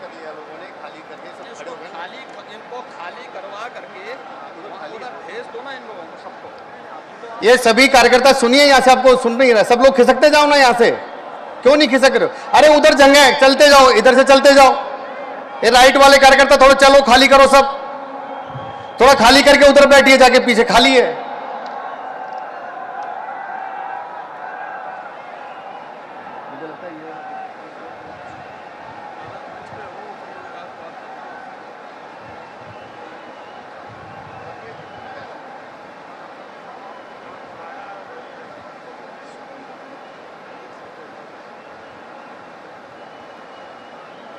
कर लिया लोगों ने, खाली करके सब खड़े हो गए। खाली इनको खाली करवा करके उधर भेज दो ना इन लोगों को सबको। ये सभी कार्यकर्ता सुनिए, यहाँ से आपको सुन नहीं रहा, सब लोग खिसकते जाओ ना यहाँ से, क्यों नहीं खिसक रहे हो? अरे उधर जंग है, चलते जाओ, इधर से चलते जाओ। ये राइट वाले कार्यकर्ता थोड़ा चलो, खाली करो सब, थोड़ा खाली करके उधर बैठिए जाके, पीछे खाली है।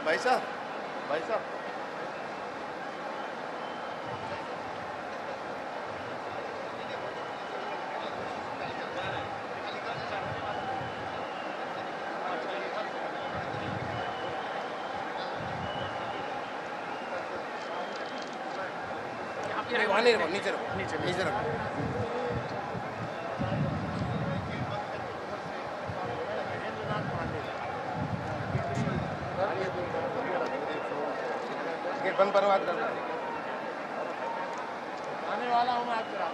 भाई साहब, भाई साहब, नीचे रखो, नीचे रखो। गेट बंद पर बात करना। आने वाला हूँ मैं आपके रात।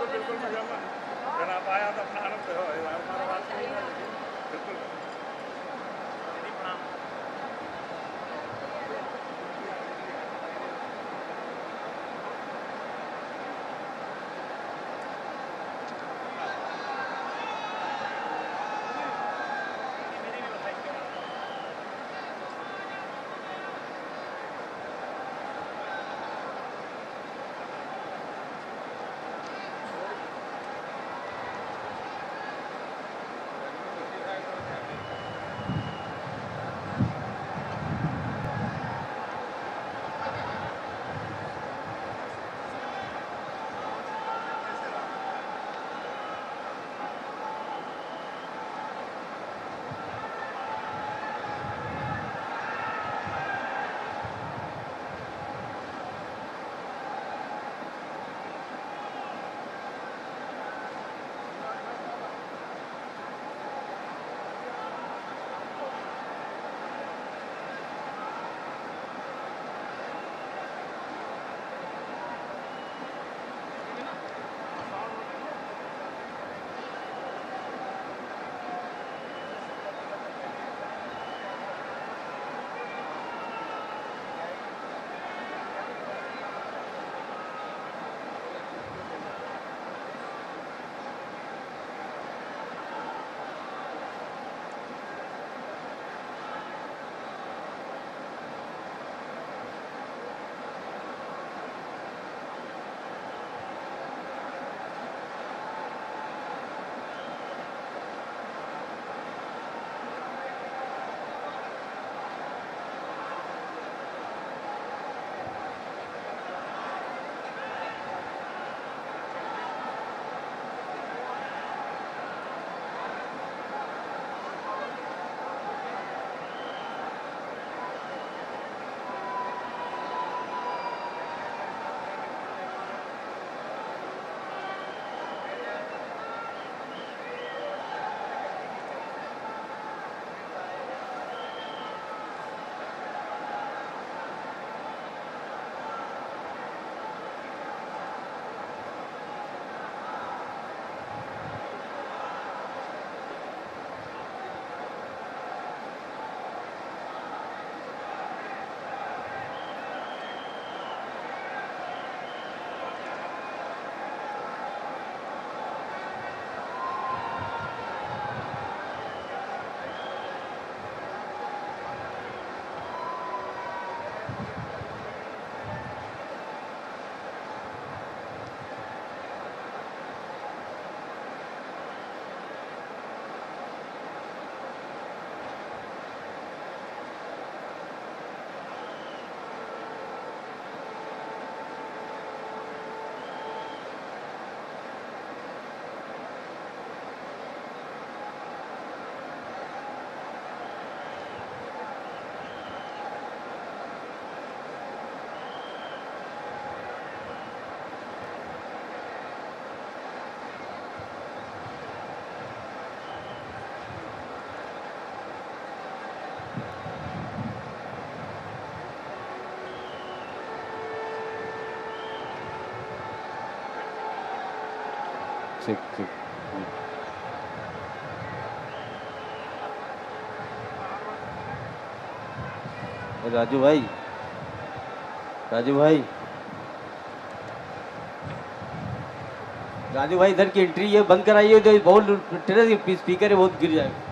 बिल्कुल ठीक ठीक। राजू भाई, राजू भाई, राजू भाई इधर की एंट्री ये बंद कराइए, तो बहुत स्पीकर है, बहुत गिर जाएगा।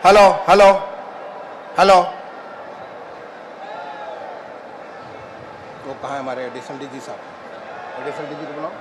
हेलो हेलो हेलो, वो कहाँ है हमारे एडिशनल डीजी साहब? एडिशनल डीजी को बुलाओ।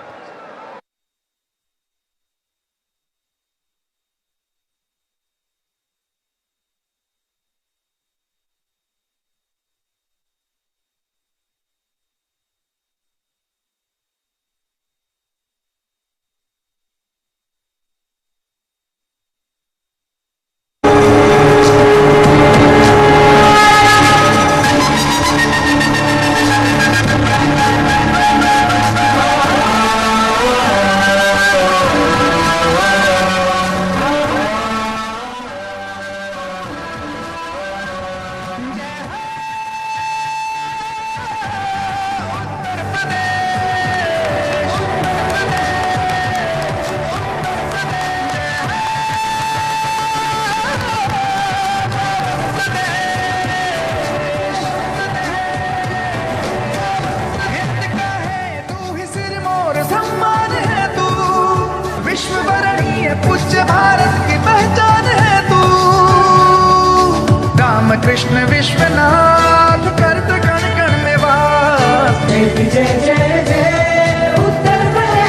पूज्य भारत की पहचान है तू। राम कृष्ण विश्वनाथ करत कण कण में वास। जय जय जय जय उत्तर प्रदेश।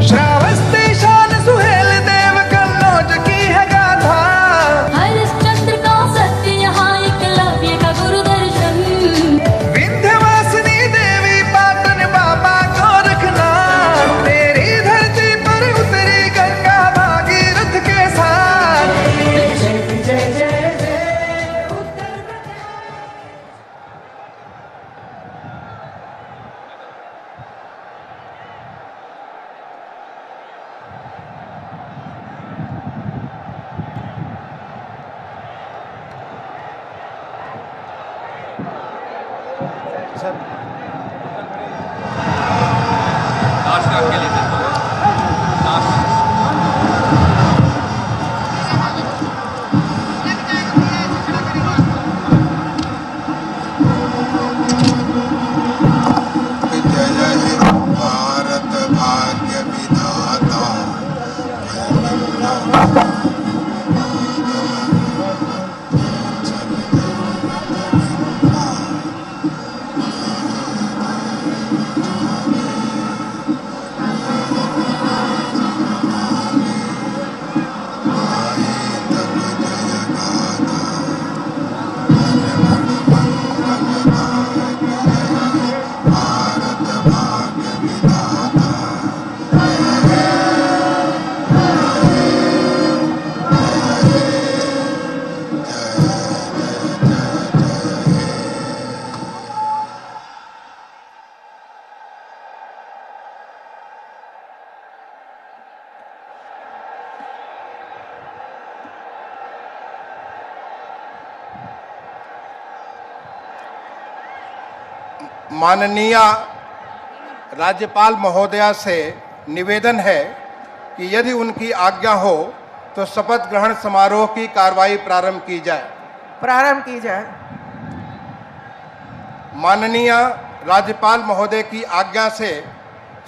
श्रावस्ती शान सुहेल देव कन्नौज की है गाथा। हरिश्चंद्र का सत्य यहाँ एकलव्य का गुरु दर्शन। विंध्यवासिनी देवी पाटन बाबा को रखना। तेरी धरती पर उतरी गंगा भागीरथ के साथ। जय जय जय जय उत्तर प्रदेश। लास्ट आपके लिए सर, लास्ट। जय जय भारत भाग्य विधाता। भारत भाग्य विधाता। माननीय राज्यपाल महोदया से निवेदन है कि यदि उनकी आज्ञा हो तो शपथ ग्रहण समारोह की कार्रवाई प्रारंभ की जाए। माननीय राज्यपाल महोदय की आज्ञा से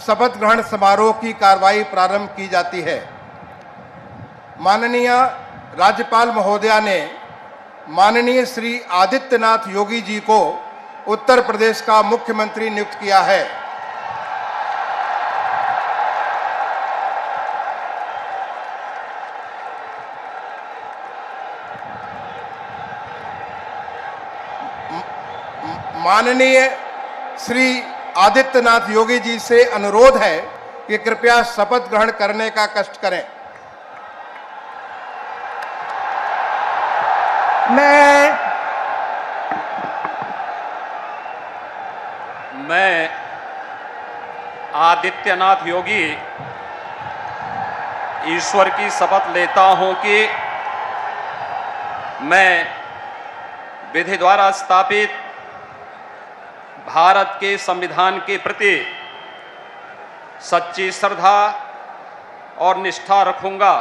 शपथ ग्रहण समारोह की कार्रवाई प्रारंभ की जाती है। माननीय राज्यपाल महोदया ने माननीय श्री आदित्यनाथ योगी जी को उत्तर प्रदेश का मुख्यमंत्री नियुक्त किया है। माननीय श्री आदित्यनाथ योगी जी से अनुरोध है कि कृपया शपथ ग्रहण करने का कष्ट करें। मैं आदित्यनाथ योगी ईश्वर की शपथ लेता हूं कि मैं विधि द्वारा स्थापित भारत के संविधान के प्रति सच्ची श्रद्धा और निष्ठा रखूंगा।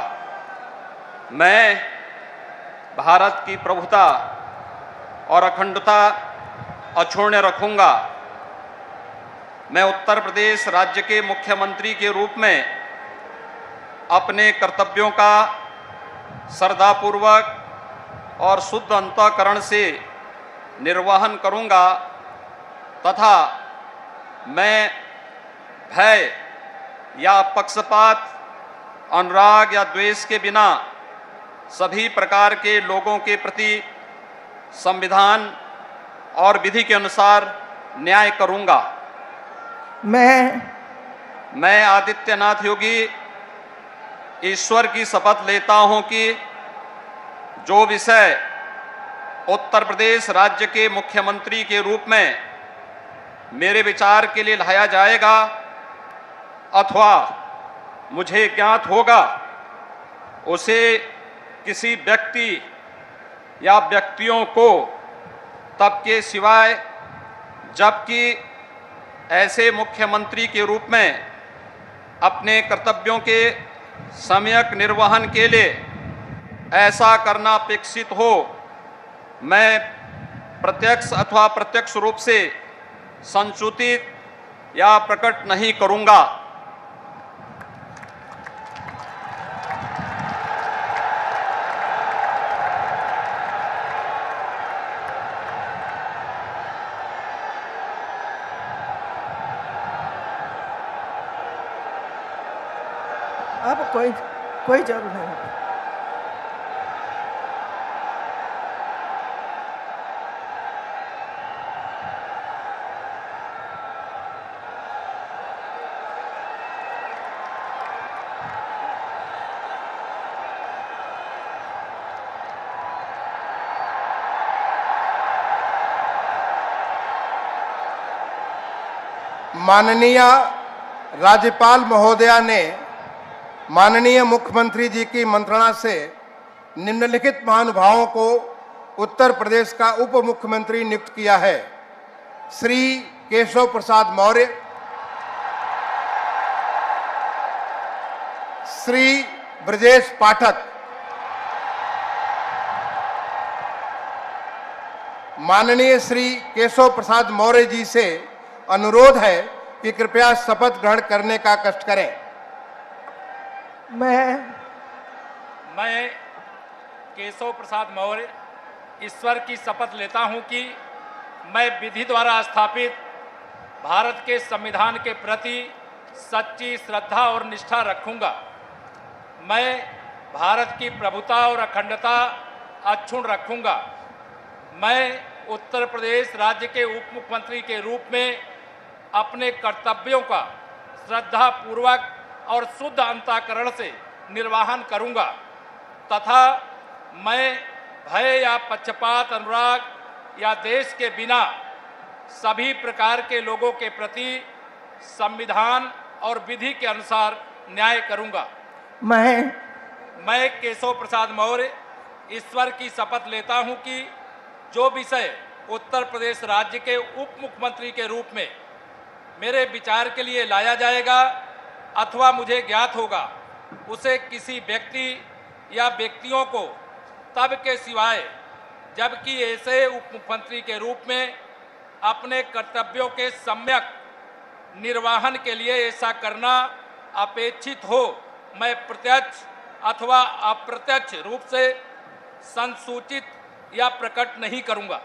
मैं भारत की प्रभुता और अखंडता अक्षुण्ण रखूंगा। मैं उत्तर प्रदेश राज्य के मुख्यमंत्री के रूप में अपने कर्तव्यों का श्रद्धापूर्वक और शुद्ध अंतःकरण से निर्वहन करूंगा तथा मैं भय या पक्षपात, अनुराग या द्वेष के बिना सभी प्रकार के लोगों के प्रति संविधान और विधि के अनुसार न्याय करूंगा। मैं आदित्यनाथ योगी ईश्वर की शपथ लेता हूं कि जो विषय उत्तर प्रदेश राज्य के मुख्यमंत्री के रूप में मेरे विचार के लिए लाया जाएगा अथवा मुझे ज्ञात होगा, उसे किसी व्यक्ति या व्यक्तियों को तब के सिवाय जबकि ऐसे मुख्यमंत्री के रूप में अपने कर्तव्यों के सम्यक निर्वहन के लिए ऐसा करना अपेक्षित हो, मैं प्रत्यक्ष अथवा प्रत्यक्ष रूप से संसूचित या प्रकट नहीं करूंगा। अब कोई जरूर नहीं। माननीय राज्यपाल महोदया ने माननीय मुख्यमंत्री जी की मंत्रणा से निम्नलिखित महानुभावों को उत्तर प्रदेश का उप मुख्यमंत्री नियुक्त किया है। श्री केशव प्रसाद मौर्य, श्री ब्रजेश पाठक। माननीय श्री केशव प्रसाद मौर्य जी से अनुरोध है कि कृपया शपथ ग्रहण करने का कष्ट करें। मैं केशव प्रसाद मौर्य ईश्वर की शपथ लेता हूं कि मैं विधि द्वारा स्थापित भारत के संविधान के प्रति सच्ची श्रद्धा और निष्ठा रखूंगा। मैं भारत की प्रभुता और अखंडता अक्षुण्ण रखूंगा। मैं उत्तर प्रदेश राज्य के उप मुख्यमंत्री के रूप में अपने कर्तव्यों का श्रद्धापूर्वक और शुद्ध अंतःकरण से निर्वहन करूंगा तथा मैं भय या पक्षपात, अनुराग या देश के बिना सभी प्रकार के लोगों के प्रति संविधान और विधि के अनुसार न्याय करूंगा। मैं केशव प्रसाद मौर्य ईश्वर की शपथ लेता हूं कि जो विषय उत्तर प्रदेश राज्य के उप मुख्यमंत्री के रूप में मेरे विचार के लिए लाया जाएगा अथवा मुझे ज्ञात होगा, उसे किसी व्यक्ति या व्यक्तियों को तब के सिवाय जबकि ऐसे उप मुख्यमंत्री के रूप में अपने कर्तव्यों के सम्यक निर्वहन के लिए ऐसा करना अपेक्षित हो, मैं प्रत्यक्ष अथवा अप्रत्यक्ष रूप से संसूचित या प्रकट नहीं करूंगा।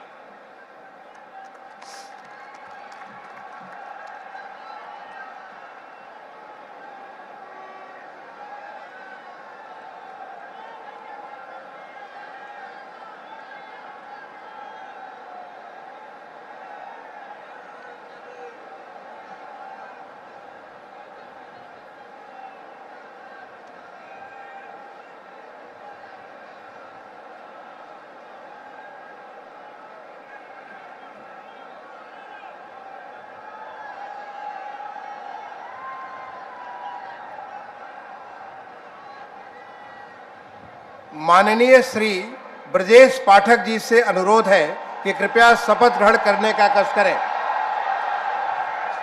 माननीय श्री ब्रजेश पाठक जी से अनुरोध है कि कृपया शपथ ग्रहण करने का कष्ट करें।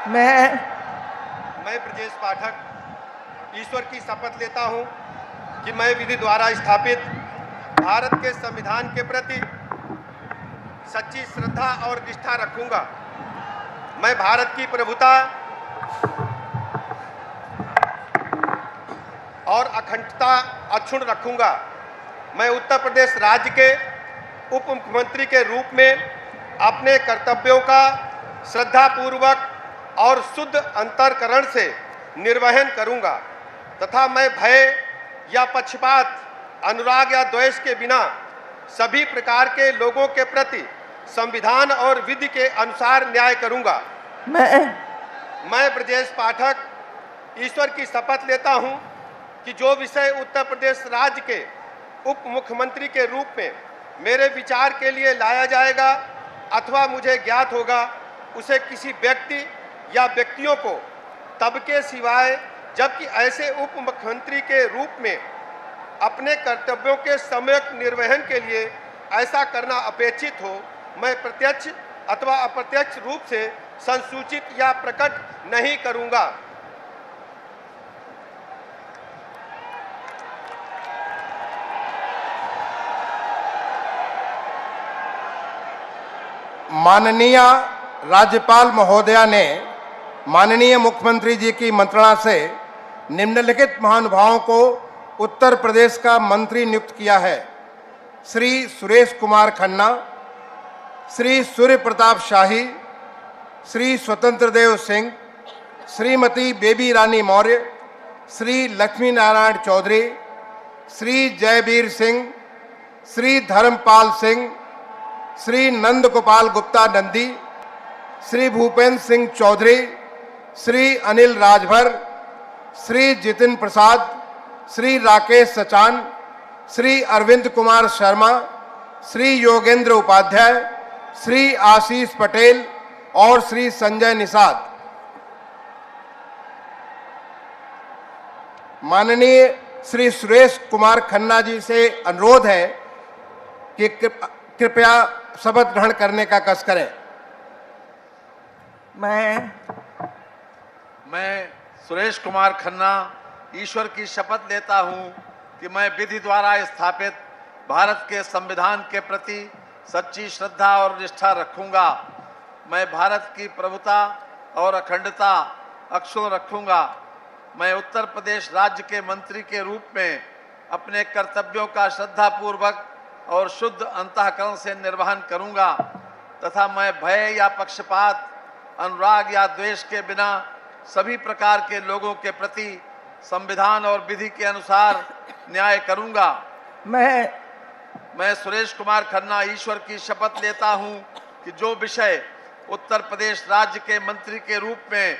मैं ब्रजेश पाठक ईश्वर की शपथ लेता हूं कि मैं विधि द्वारा स्थापित भारत के संविधान के प्रति सच्ची श्रद्धा और निष्ठा रखूंगा। मैं भारत की प्रभुता और अखंडता अक्षुण्ण रखूंगा। मैं उत्तर प्रदेश राज्य के उप मुख्यमंत्री के रूप में अपने कर्तव्यों का श्रद्धापूर्वक और शुद्ध अंतःकरण से निर्वहन करूंगा तथा मैं भय या पक्षपात, अनुराग या द्वेष के बिना सभी प्रकार के लोगों के प्रति संविधान और विधि के अनुसार न्याय करूंगा। मैं ब्रजेश पाठक ईश्वर की शपथ लेता हूं कि जो विषय उत्तर प्रदेश राज्य के उप मुख्यमंत्री के रूप में मेरे विचार के लिए लाया जाएगा अथवा मुझे ज्ञात होगा, उसे किसी व्यक्ति या व्यक्तियों को तब के सिवाय जबकि ऐसे उप मुख्यमंत्री के रूप में अपने कर्तव्यों के सम्यक निर्वहन के लिए ऐसा करना अपेक्षित हो, मैं प्रत्यक्ष अथवा अप्रत्यक्ष रूप से संसूचित या प्रकट नहीं करूंगा। माननीय राज्यपाल महोदया ने माननीय मुख्यमंत्री जी की मंत्रणा से निम्नलिखित महानुभावों को उत्तर प्रदेश का मंत्री नियुक्त किया है। श्री सुरेश कुमार खन्ना, श्री सूर्य प्रताप शाही, श्री स्वतंत्र देव सिंह, श्रीमती बेबी रानी मौर्य, श्री लक्ष्मी नारायण चौधरी, श्री जयवीर सिंह, श्री धर्मपाल सिंह, श्री नंद गोपाल गुप्ता नंदी, श्री भूपेंद्र सिंह चौधरी, श्री अनिल राजभर, श्री जितिन प्रसाद, श्री राकेश सचान, श्री अरविंद कुमार शर्मा, श्री योगेंद्र उपाध्याय, श्री आशीष पटेल और श्री संजय निषाद। माननीय श्री सुरेश कुमार खन्ना जी से अनुरोध है कि कृपया शपथ ग्रहण करने का कष्ट करें। मैं सुरेश कुमार खन्ना ईश्वर की शपथ लेता हूं कि मैं विधि द्वारा स्थापित भारत के संविधान के प्रति सच्ची श्रद्धा और निष्ठा रखूंगा। मैं भारत की प्रभुता और अखंडता अक्षुण्ण रखूंगा। मैं उत्तर प्रदेश राज्य के मंत्री के रूप में अपने कर्तव्यों का श्रद्धापूर्वक और शुद्ध अंतःकरण से निर्वहन करूंगा तथा मैं भय या पक्षपात, अनुराग या द्वेष के बिना सभी प्रकार के लोगों के प्रति संविधान और विधि के अनुसार न्याय करूंगा। मैं सुरेश कुमार खन्ना ईश्वर की शपथ लेता हूं कि जो विषय उत्तर प्रदेश राज्य के मंत्री के रूप में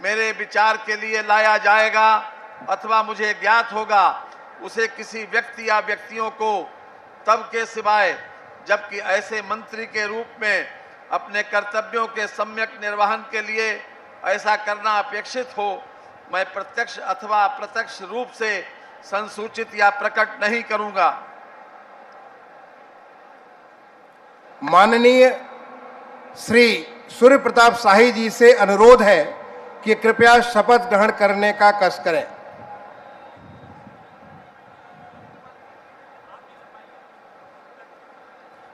मेरे विचार के लिए लाया जाएगा अथवा मुझे ज्ञात होगा, उसे किसी व्यक्ति या व्यक्तियों को तब के सिवाय जबकि ऐसे मंत्री के रूप में अपने कर्तव्यों के सम्यक निर्वहन के लिए ऐसा करना अपेक्षित हो, मैं प्रत्यक्ष अथवा अप्रत्यक्ष रूप से संसूचित या प्रकट नहीं करूंगा। माननीय श्री सूर्य प्रताप शाही जी से अनुरोध है कि कृपया शपथ ग्रहण करने का कष्ट करें।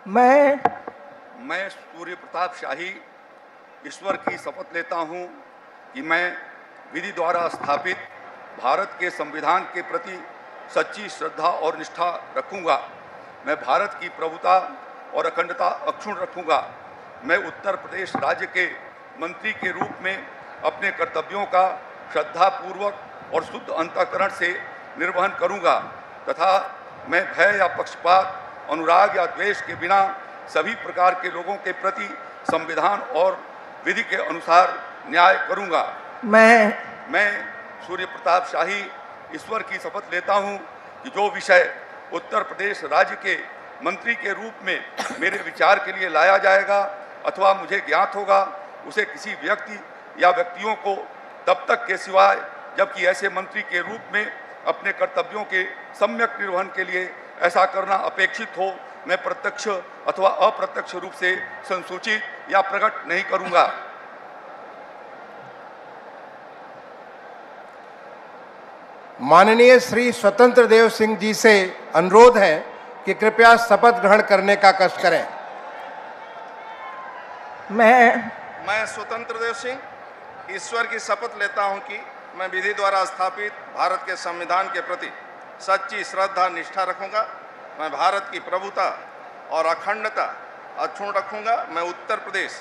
मैं सूर्य प्रताप शाही ईश्वर की शपथ लेता हूं कि मैं विधि द्वारा स्थापित भारत के संविधान के प्रति सच्ची श्रद्धा और निष्ठा रखूंगा। मैं भारत की प्रभुता और अखंडता अक्षुण्ण रखूंगा। मैं उत्तर प्रदेश राज्य के मंत्री के रूप में अपने कर्तव्यों का श्रद्धापूर्वक और शुद्ध अंतःकरण से निर्वहन करूंगा तथा मैं भय या पक्षपात, अनुराग या द्वेष के बिना सभी प्रकार के लोगों के प्रति संविधान और विधि के अनुसार न्याय करूंगा। मैं सूर्य प्रताप शाही ईश्वर की शपथ लेता हूं कि जो विषय उत्तर प्रदेश राज्य के मंत्री के रूप में मेरे विचार के लिए लाया जाएगा अथवा मुझे ज्ञात होगा, उसे किसी व्यक्ति या व्यक्तियों को तब तक के सिवाय जबकि ऐसे मंत्री के रूप में अपने कर्तव्यों के सम्यक निर्वहन के लिए ऐसा करना अपेक्षित हो, मैं प्रत्यक्ष अथवा अप्रत्यक्ष रूप से संसूचित या प्रकट नहीं करूंगा। माननीय श्री स्वतंत्र देव सिंह जी से अनुरोध है कि कृपया शपथ ग्रहण करने का कष्ट करें। मैं स्वतंत्र देव सिंह ईश्वर की शपथ लेता हूं कि मैं विधि द्वारा स्थापित भारत के संविधान के प्रति सच्ची श्रद्धा निष्ठा रखूंगा। मैं भारत की प्रभुता और अखंडता अक्षुण्ण रखूंगा। मैं उत्तर प्रदेश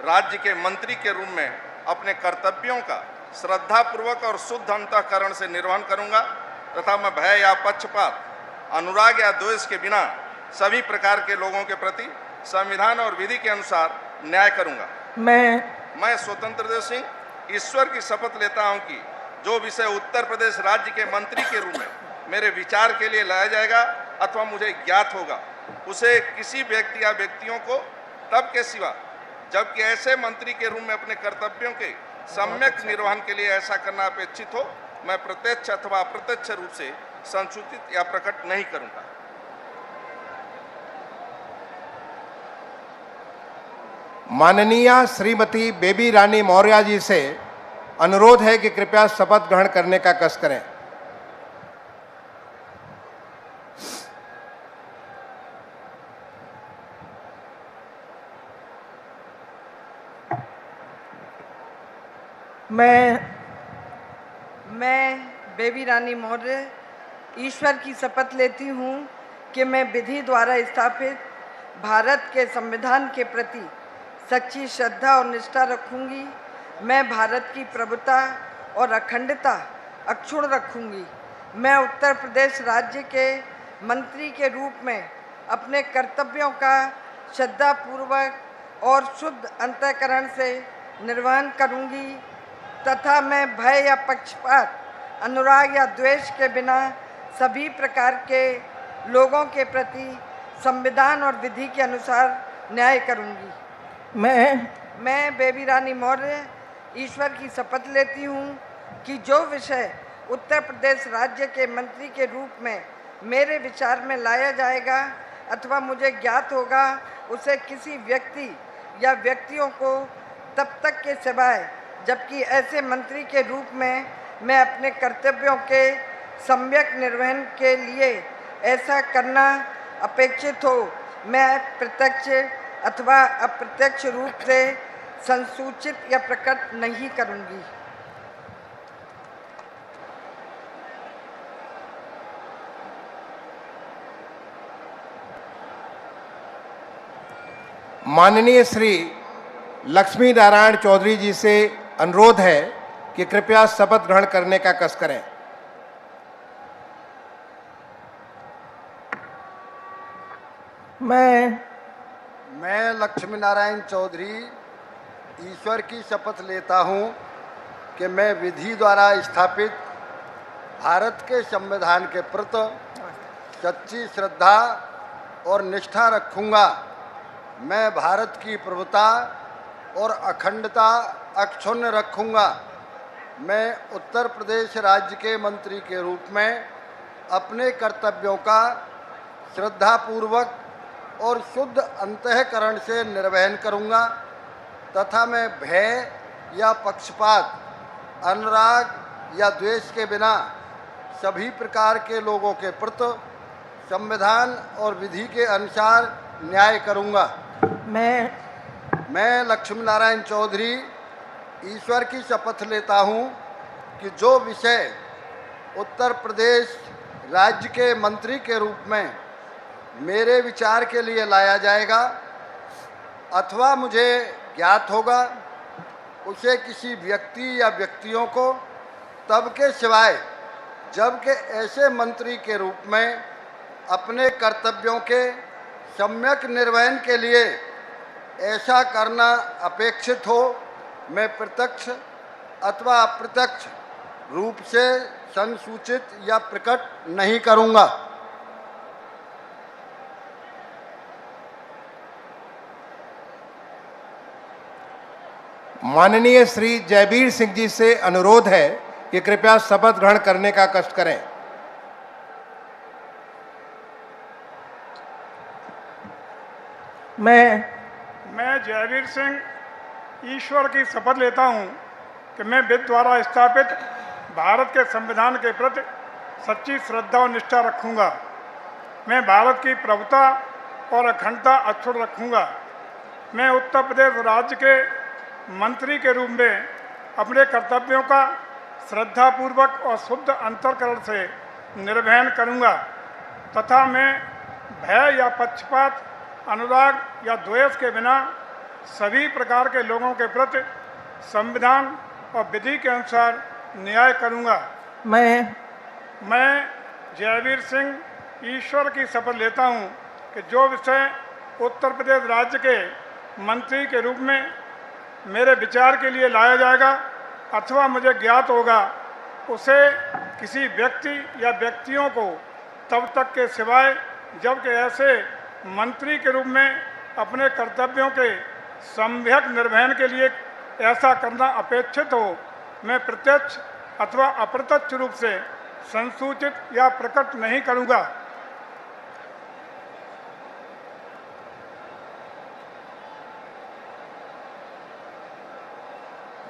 राज्य के मंत्री के रूप में अपने कर्तव्यों का श्रद्धापूर्वक और शुद्ध अंतःकरण से निर्वहन करूंगा तथा मैं भय या पक्षपात, अनुराग या द्वेष के बिना सभी प्रकार के लोगों के प्रति संविधान और विधि के अनुसार न्याय करूंगा। मैं स्वतंत्र देव सिंह ईश्वर की शपथ लेता हूं कि जो विषय उत्तर प्रदेश राज्य के मंत्री के रूप में मेरे विचार के लिए लाया जाएगा अथवा मुझे ज्ञात होगा, उसे किसी व्यक्ति या व्यक्तियों को तब के सिवा जबकि ऐसे मंत्री के रूप में अपने कर्तव्यों के सम्यक निर्वहन के लिए ऐसा करना अपेक्षित हो, मैं प्रत्यक्ष अथवा अप्रत्यक्ष रूप से संसूचित या प्रकट नहीं करूंगा। माननीय श्रीमती बेबी रानी मौर्य जी से अनुरोध है कि कृपया शपथ ग्रहण करने का कष्ट करें। मैं बेबी रानी मौर्य ईश्वर की शपथ लेती हूँ कि मैं विधि द्वारा स्थापित भारत के संविधान के प्रति सच्ची श्रद्धा और निष्ठा रखूंगी। मैं भारत की प्रभुता और अखंडता अक्षुण्ण रखूंगी। मैं उत्तर प्रदेश राज्य के मंत्री के रूप में अपने कर्तव्यों का श्रद्धापूर्वक और शुद्ध अंतःकरण से निर्वहन करूंगी तथा मैं भय या पक्षपात, अनुराग या द्वेष के बिना सभी प्रकार के लोगों के प्रति संविधान और विधि के अनुसार न्याय करूंगी। मैं बेबी रानी मौर्य ईश्वर की शपथ लेती हूँ कि जो विषय उत्तर प्रदेश राज्य के मंत्री के रूप में मेरे विचार में लाया जाएगा अथवा मुझे ज्ञात होगा, उसे किसी व्यक्ति या व्यक्तियों को तब तक के सिवाय जबकि ऐसे मंत्री के रूप में मैं अपने कर्तव्यों के सम्यक निर्वहन के लिए ऐसा करना अपेक्षित हो, मैं प्रत्यक्ष अथवा अप्रत्यक्ष रूप से संसूचित या प्रकट नहीं करूंगी। माननीय श्री लक्ष्मी नारायण चौधरी जी से अनुरोध है कि कृपया शपथ ग्रहण करने का कष्ट करें। मैं लक्ष्मी नारायण चौधरी ईश्वर की शपथ लेता हूं कि मैं विधि द्वारा स्थापित भारत के संविधान के प्रति सच्ची श्रद्धा और निष्ठा रखूंगा। मैं भारत की प्रभुता और अखंडता अक्षुण्ण रखूंगा। मैं उत्तर प्रदेश राज्य के मंत्री के रूप में अपने कर्तव्यों का श्रद्धापूर्वक और शुद्ध अंतःकरण से निर्वहन करूंगा तथा मैं भय या पक्षपात, अनुराग या द्वेष के बिना सभी प्रकार के लोगों के प्रति संविधान और विधि के अनुसार न्याय करूंगा। मैं लक्ष्मी नारायण चौधरी ईश्वर की शपथ लेता हूं कि जो विषय उत्तर प्रदेश राज्य के मंत्री के रूप में मेरे विचार के लिए लाया जाएगा अथवा मुझे ज्ञात होगा, उसे किसी व्यक्ति या व्यक्तियों को तब के सिवाय जबकि ऐसे मंत्री के रूप में अपने कर्तव्यों के सम्यक निर्वहन के लिए ऐसा करना अपेक्षित हो, मैं प्रत्यक्ष अथवा अप्रत्यक्ष रूप से संसूचित या प्रकट नहीं करूंगा। माननीय श्री जयवीर सिंह जी से अनुरोध है कि कृपया शपथ ग्रहण करने का कष्ट करें। मैं जयवीर सिंह ईश्वर की शपथ लेता हूं कि मैं विधि द्वारा स्थापित भारत के संविधान के प्रति सच्ची श्रद्धा और निष्ठा रखूंगा। मैं भारत की प्रभुता और अखंडता अक्षुण्ण रखूंगा। मैं उत्तर प्रदेश राज्य के मंत्री के रूप में अपने कर्तव्यों का श्रद्धापूर्वक और शुद्ध अंतःकरण से निर्वहन करूंगा तथा मैं भय या पक्षपात, अनुराग या द्वेष के बिना सभी प्रकार के लोगों के प्रति संविधान और विधि के अनुसार न्याय करूंगा। मैं जयवीर सिंह ईश्वर की शपथ लेता हूं कि जो विषय उत्तर प्रदेश राज्य के मंत्री के रूप में मेरे विचार के लिए लाया जाएगा अथवा मुझे ज्ञात होगा, उसे किसी व्यक्ति या व्यक्तियों को तब तक के सिवाय जबकि ऐसे मंत्री के रूप में अपने कर्तव्यों के सम्यक निर्वहन के लिए ऐसा करना अपेक्षित हो, मैं प्रत्यक्ष अथवा अप्रत्यक्ष रूप से संसूचित या प्रकट नहीं करूंगा।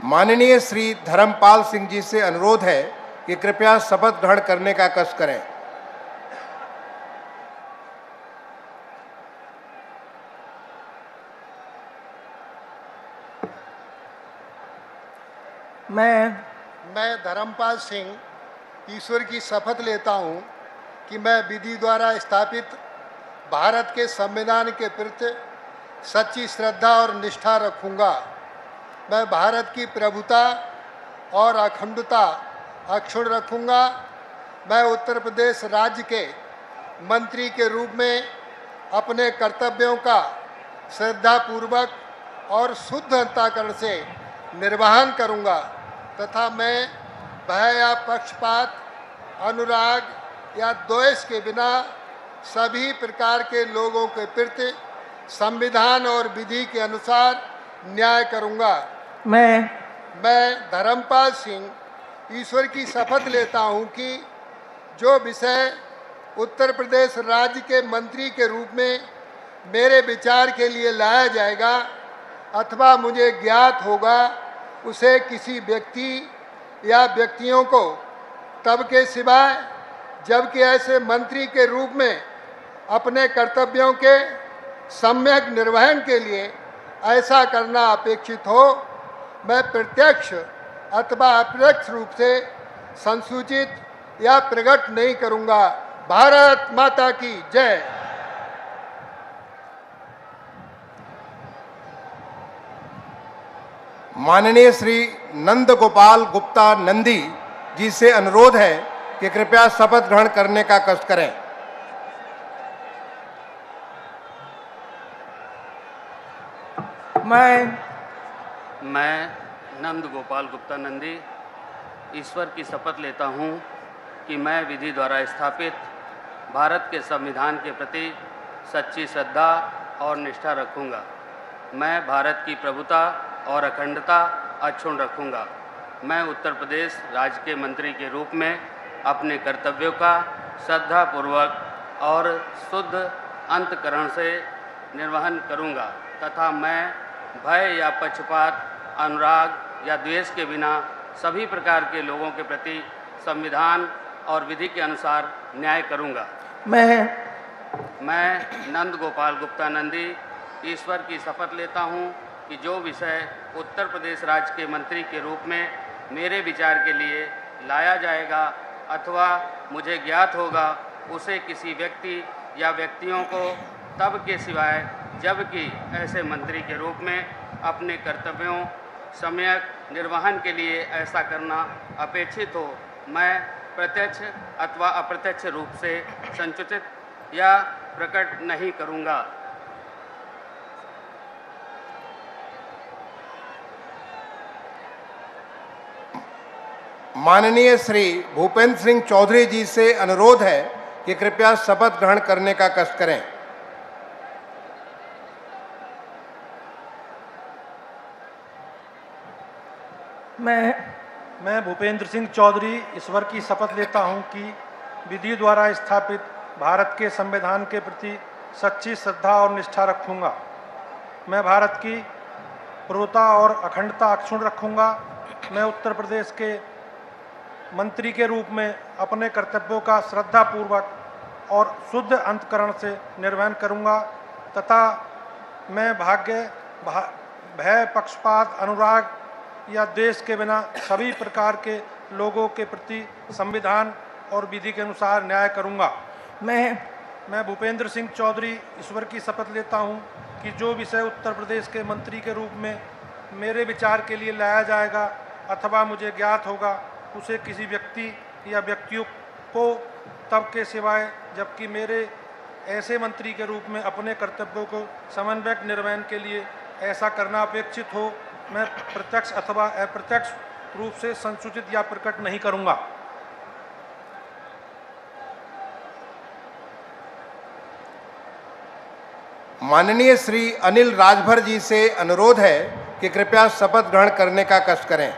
माननीय श्री धर्मपाल सिंह जी से अनुरोध है कि कृपया शपथ ग्रहण करने का कष्ट करें। मैं धर्मपाल सिंह ईश्वर की शपथ लेता हूँ कि मैं विधि द्वारा स्थापित भारत के संविधान के प्रति सच्ची श्रद्धा और निष्ठा रखूँगा। मैं भारत की प्रभुता और अखंडता अक्षुण्ण रखूँगा। मैं उत्तर प्रदेश राज्य के मंत्री के रूप में अपने कर्तव्यों का श्रद्धापूर्वक और शुद्ध अंतःकरण से निर्वहन करूँगा तथा मैं भय या पक्षपात, अनुराग या द्वेष के बिना सभी प्रकार के लोगों के प्रति संविधान और विधि के अनुसार न्याय करूँगा। मैं धर्मपाल सिंह ईश्वर की शपथ लेता हूँ कि जो विषय उत्तर प्रदेश राज्य के मंत्री के रूप में मेरे विचार के लिए लाया जाएगा अथवा मुझे ज्ञात होगा, उसे किसी व्यक्ति या व्यक्तियों को तब के सिवाय जबकि ऐसे मंत्री के रूप में अपने कर्तव्यों के सम्यक निर्वहन के लिए ऐसा करना अपेक्षित हो, मैं प्रत्यक्ष अथवा अप्रत्यक्ष रूप से संसूचित या प्रकट नहीं करूंगा। भारत माता की जय। माननीय श्री नंद गोपाल गुप्ता नंदी जी से अनुरोध है कि कृपया शपथ ग्रहण करने का कष्ट करें। मैं नंद गोपाल गुप्ता नंदी ईश्वर की शपथ लेता हूँ कि मैं विधि द्वारा स्थापित भारत के संविधान के प्रति सच्ची श्रद्धा और निष्ठा रखूँगा। मैं भारत की प्रभुता और अखंडता अक्षुण्ण रखूँगा। मैं उत्तर प्रदेश राज्य के मंत्री के रूप में अपने कर्तव्यों का श्रद्धापूर्वक और शुद्ध अंतःकरण से निर्वहन करूँगा तथा मैं भय या पक्षपात, अनुराग या द्वेष के बिना सभी प्रकार के लोगों के प्रति संविधान और विधि के अनुसार न्याय करूँगा। मैं नंद गोपाल गुप्ता नंदी ईश्वर की शपथ लेता हूँ कि जो विषय उत्तर प्रदेश राज्य के मंत्री के रूप में मेरे विचार के लिए लाया जाएगा अथवा मुझे ज्ञात होगा, उसे किसी व्यक्ति या व्यक्तियों को तब के सिवाय जबकि ऐसे मंत्री के रूप में अपने कर्तव्यों सम्यक निर्वहन के लिए ऐसा करना अपेक्षित हो, मैं प्रत्यक्ष अथवा अप्रत्यक्ष रूप से संसूचित या प्रकट नहीं करूँगा। माननीय श्री भूपेंद्र सिंह चौधरी जी से अनुरोध है कि कृपया शपथ ग्रहण करने का कष्ट करें। मैं भूपेंद्र सिंह चौधरी ईश्वर की शपथ लेता हूं कि विधि द्वारा स्थापित भारत के संविधान के प्रति सच्ची श्रद्धा और निष्ठा रखूंगा। मैं भारत की प्रभुता और अखंडता अक्षुण्ण रखूंगा। मैं उत्तर प्रदेश के मंत्री के रूप में अपने कर्तव्यों का श्रद्धापूर्वक और शुद्ध अंतःकरण से निर्वहन करूंगा तथा मैं भय, पक्षपात, अनुराग या द्वेष के बिना सभी प्रकार के लोगों के प्रति संविधान और विधि के अनुसार न्याय करूंगा। मैं भूपेंद्र सिंह चौधरी ईश्वर की शपथ लेता हूं कि जो विषय उत्तर प्रदेश के मंत्री के रूप में मेरे विचार के लिए लाया जाएगा अथवा मुझे ज्ञात होगा, उसे किसी व्यक्ति या व्यक्तियों को तब के सिवाय जबकि मेरे ऐसे मंत्री के रूप में अपने कर्तव्यों को समन्वयक निर्वहन के लिए ऐसा करना अपेक्षित हो, मैं प्रत्यक्ष अथवा अप्रत्यक्ष रूप से संसूचित या प्रकट नहीं करूंगा। माननीय श्री अनिल राजभर जी से अनुरोध है कि कृपया शपथ ग्रहण करने का कष्ट करें।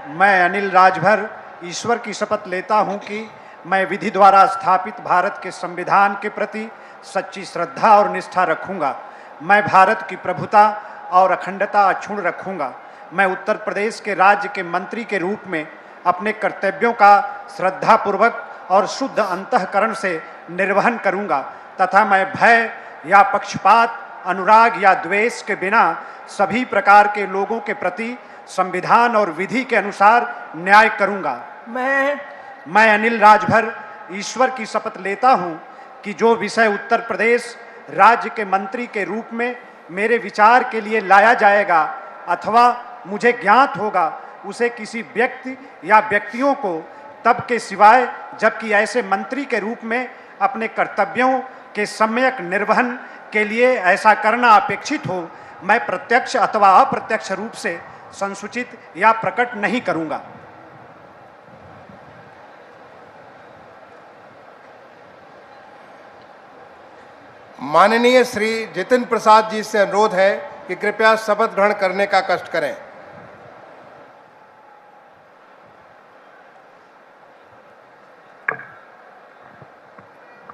मैं अनिल राजभर ईश्वर की शपथ लेता हूं कि मैं विधि द्वारा स्थापित भारत के संविधान के प्रति सच्ची श्रद्धा और निष्ठा रखूंगा। मैं भारत की प्रभुता और अखंडता अक्षुण्ण रखूंगा। मैं उत्तर प्रदेश के राज्य के मंत्री के रूप में अपने कर्तव्यों का श्रद्धापूर्वक और शुद्ध अंतःकरण से निर्वहन करूंगा तथा मैं भय या पक्षपात, अनुराग या द्वेष के बिना सभी प्रकार के लोगों के प्रति संविधान और विधि के अनुसार न्याय करूंगा। मैं अनिल राजभर ईश्वर की शपथ लेता हूं कि जो विषय उत्तर प्रदेश राज्य के मंत्री के रूप में मेरे विचार के लिए लाया जाएगा अथवा मुझे ज्ञात होगा, उसे किसी व्यक्ति या व्यक्तियों को तब के सिवाय जबकि ऐसे मंत्री के रूप में अपने कर्तव्यों के सम्यक निर्वहन के लिए ऐसा करना अपेक्षित हो, मैं प्रत्यक्ष अथवा अप्रत्यक्ष रूप से संसूचित या प्रकट नहीं करूंगा। माननीय श्री जितेंद्र प्रसाद जी से अनुरोध है कि कृपया शपथ ग्रहण करने का कष्ट करें।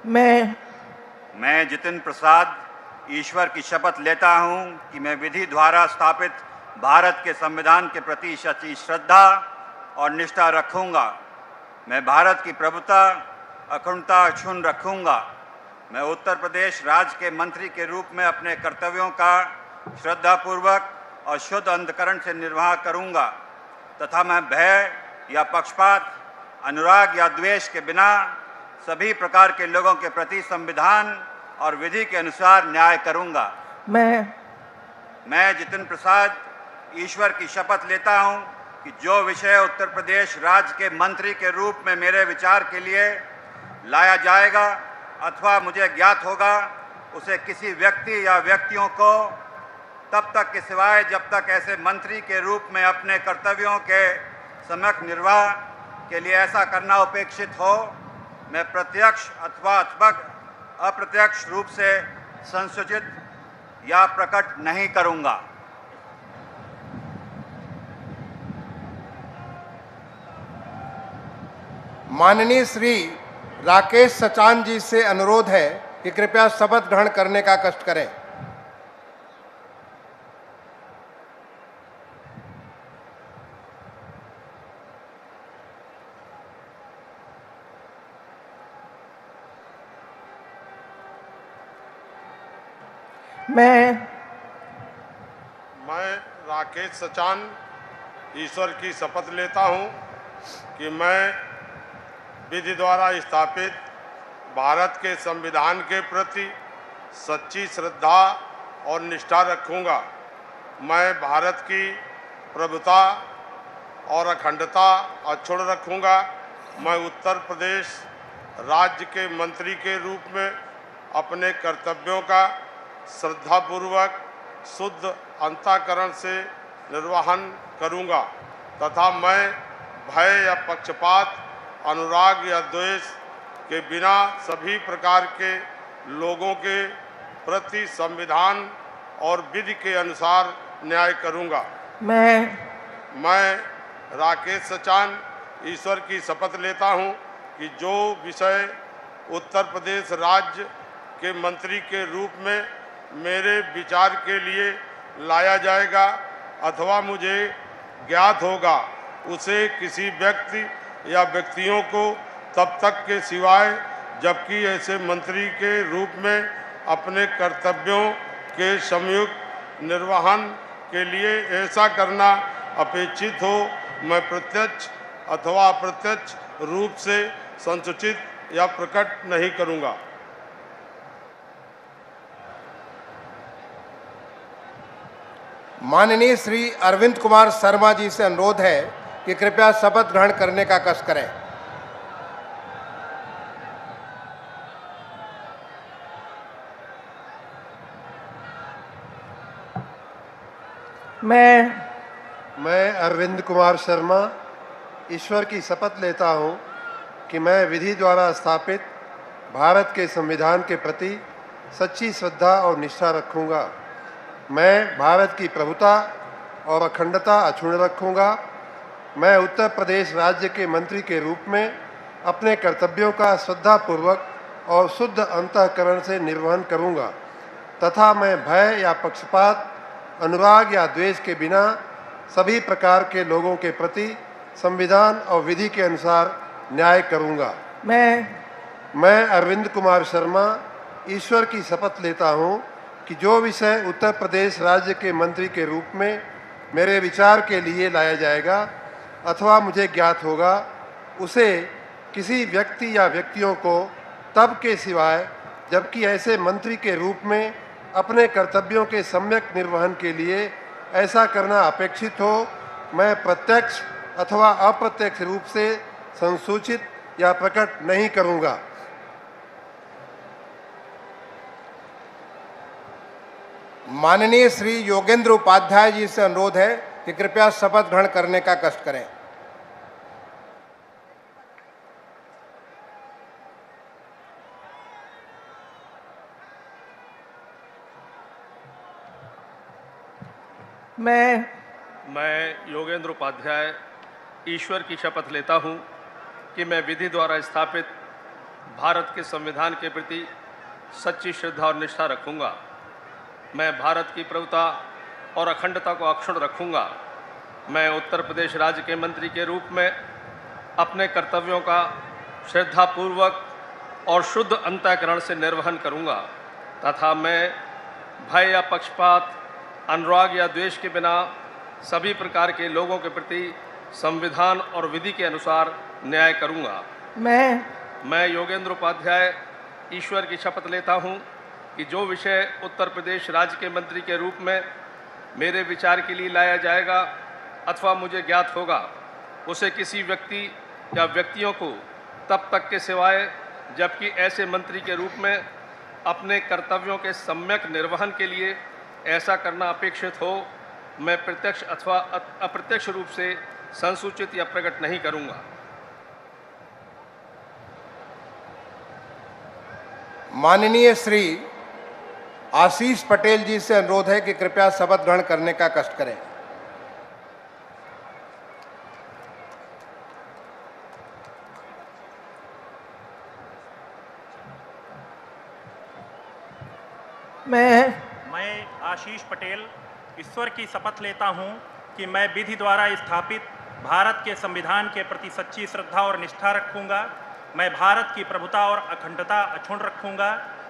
मैं जितेंद्र प्रसाद ईश्वर की शपथ लेता हूं कि मैं विधि द्वारा स्थापित भारत के संविधान के प्रति सच्ची श्रद्धा और निष्ठा रखूंगा। मैं भारत की प्रभुता, अखंडता अक्षुण्ण रखूंगा। मैं उत्तर प्रदेश राज्य के मंत्री के रूप में अपने कर्तव्यों का श्रद्धापूर्वक और शुद्ध अंतःकरण से निर्वाह करूंगा तथा मैं भय या पक्षपात, अनुराग या द्वेष के बिना सभी प्रकार के लोगों के प्रति संविधान और विधि के अनुसार न्याय करूंगा। मैं जितेंद्र प्रसाद ईश्वर की शपथ लेता हूं कि जो विषय उत्तर प्रदेश राज्य के मंत्री के रूप में मेरे विचार के लिए लाया जाएगा अथवा मुझे ज्ञात होगा, उसे किसी व्यक्ति या व्यक्तियों को तब तक के सिवाय जब तक ऐसे मंत्री के रूप में अपने कर्तव्यों के सम्यक निर्वाह के लिए ऐसा करना अपेक्षित हो, मैं प्रत्यक्ष अथवा अप्रत्यक्ष रूप से संसूचित या प्रकट नहीं करूंगा। माननीय श्री राकेश सचान जी से अनुरोध है कि कृपया शपथ ग्रहण करने का कष्ट करें। मैं राकेश सचान ईश्वर की शपथ लेता हूं कि मैं विधि द्वारा स्थापित भारत के संविधान के प्रति सच्ची श्रद्धा और निष्ठा रखूंगा। मैं भारत की प्रभुता और अखंडता अक्षुण्ण रखूंगा। मैं उत्तर प्रदेश राज्य के मंत्री के रूप में अपने कर्तव्यों का श्रद्धापूर्वक शुद्ध अंतःकरण से निर्वहन करूंगा तथा मैं भय या पक्षपात, अनुराग या द्वेष के बिना सभी प्रकार के लोगों के प्रति संविधान और विधि के अनुसार न्याय करूंगा। मैं राकेश सचान ईश्वर की शपथ लेता हूं कि जो विषय उत्तर प्रदेश राज्य के मंत्री के रूप में मेरे विचार के लिए लाया जाएगा अथवा मुझे ज्ञात होगा, उसे किसी व्यक्ति या व्यक्तियों को तब तक के सिवाय जबकि ऐसे मंत्री के रूप में अपने कर्तव्यों के संयुक्त निर्वहन के लिए ऐसा करना अपेक्षित हो, मैं प्रत्यक्ष अथवा अप्रत्यक्ष रूप से संसूचित या प्रकट नहीं करूंगा। माननीय श्री अरविंद कुमार शर्मा जी से अनुरोध है कि कृपया शपथ ग्रहण करने का कष्ट करें। मैं अरविंद कुमार शर्मा ईश्वर की शपथ लेता हूँ कि मैं विधि द्वारा स्थापित भारत के संविधान के प्रति सच्ची श्रद्धा और निष्ठा रखूँगा। मैं भारत की प्रभुता और अखंडता अक्षुण्ण रखूँगा। मैं उत्तर प्रदेश राज्य के मंत्री के रूप में अपने कर्तव्यों का श्रद्धापूर्वक और शुद्ध अंतःकरण से निर्वहन करूँगा तथा मैं भय या पक्षपात, अनुराग या द्वेष के बिना सभी प्रकार के लोगों के प्रति संविधान और विधि के अनुसार न्याय करूँगा। मैं अरविंद कुमार शर्मा ईश्वर की शपथ लेता हूँ कि जो विषय उत्तर प्रदेश राज्य के मंत्री के रूप में मेरे विचार के लिए लाया जाएगा अथवा मुझे ज्ञात होगा, उसे किसी व्यक्ति या व्यक्तियों को तब के सिवाय जबकि ऐसे मंत्री के रूप में अपने कर्तव्यों के सम्यक निर्वहन के लिए ऐसा करना अपेक्षित हो, मैं प्रत्यक्ष अथवा अप्रत्यक्ष रूप से संसूचित या प्रकट नहीं करूँगा। माननीय श्री योगेंद्र उपाध्याय जी से अनुरोध है कि कृपया शपथ ग्रहण करने का कष्ट करें। मैं योगेंद्र उपाध्याय ईश्वर की शपथ लेता हूं कि मैं विधि द्वारा स्थापित भारत के संविधान के प्रति सच्ची श्रद्धा और निष्ठा रखूंगा। मैं भारत की प्रभुता और अखंडता को अक्षुण्ण रखूंगा। मैं उत्तर प्रदेश राज्य के मंत्री के रूप में अपने कर्तव्यों का श्रद्धापूर्वक और शुद्ध अंतःकरण से निर्वहन करूंगा तथा मैं भय या पक्षपात, अनुराग या द्वेष के बिना सभी प्रकार के लोगों के प्रति संविधान और विधि के अनुसार न्याय करूंगा। मैं योगेंद्र उपाध्याय ईश्वर की शपथ लेता हूं कि जो विषय उत्तर प्रदेश राज्य के मंत्री के रूप में मेरे विचार के लिए लाया जाएगा अथवा मुझे ज्ञात होगा, उसे किसी व्यक्ति या व्यक्तियों को तब तक के सिवाय जबकि ऐसे मंत्री के रूप में अपने कर्तव्यों के सम्यक निर्वहन के लिए ऐसा करना अपेक्षित हो, मैं प्रत्यक्ष अथवा अप्रत्यक्ष रूप से संसूचित या प्रकट नहीं करूंगा। माननीय श्री आशीष पटेल जी से अनुरोध है कि कृपया शपथ ग्रहण करने का कष्ट करें। मैं आशीष पटेल ईश्वर की शपथ लेता हूं कि मैं विधि द्वारा स्थापित भारत के संविधान के प्रति सच्ची श्रद्धा और निष्ठा रखूंगा। मैं भारत की प्रभुता और अखंडता अक्षुण्ण रखूंगा।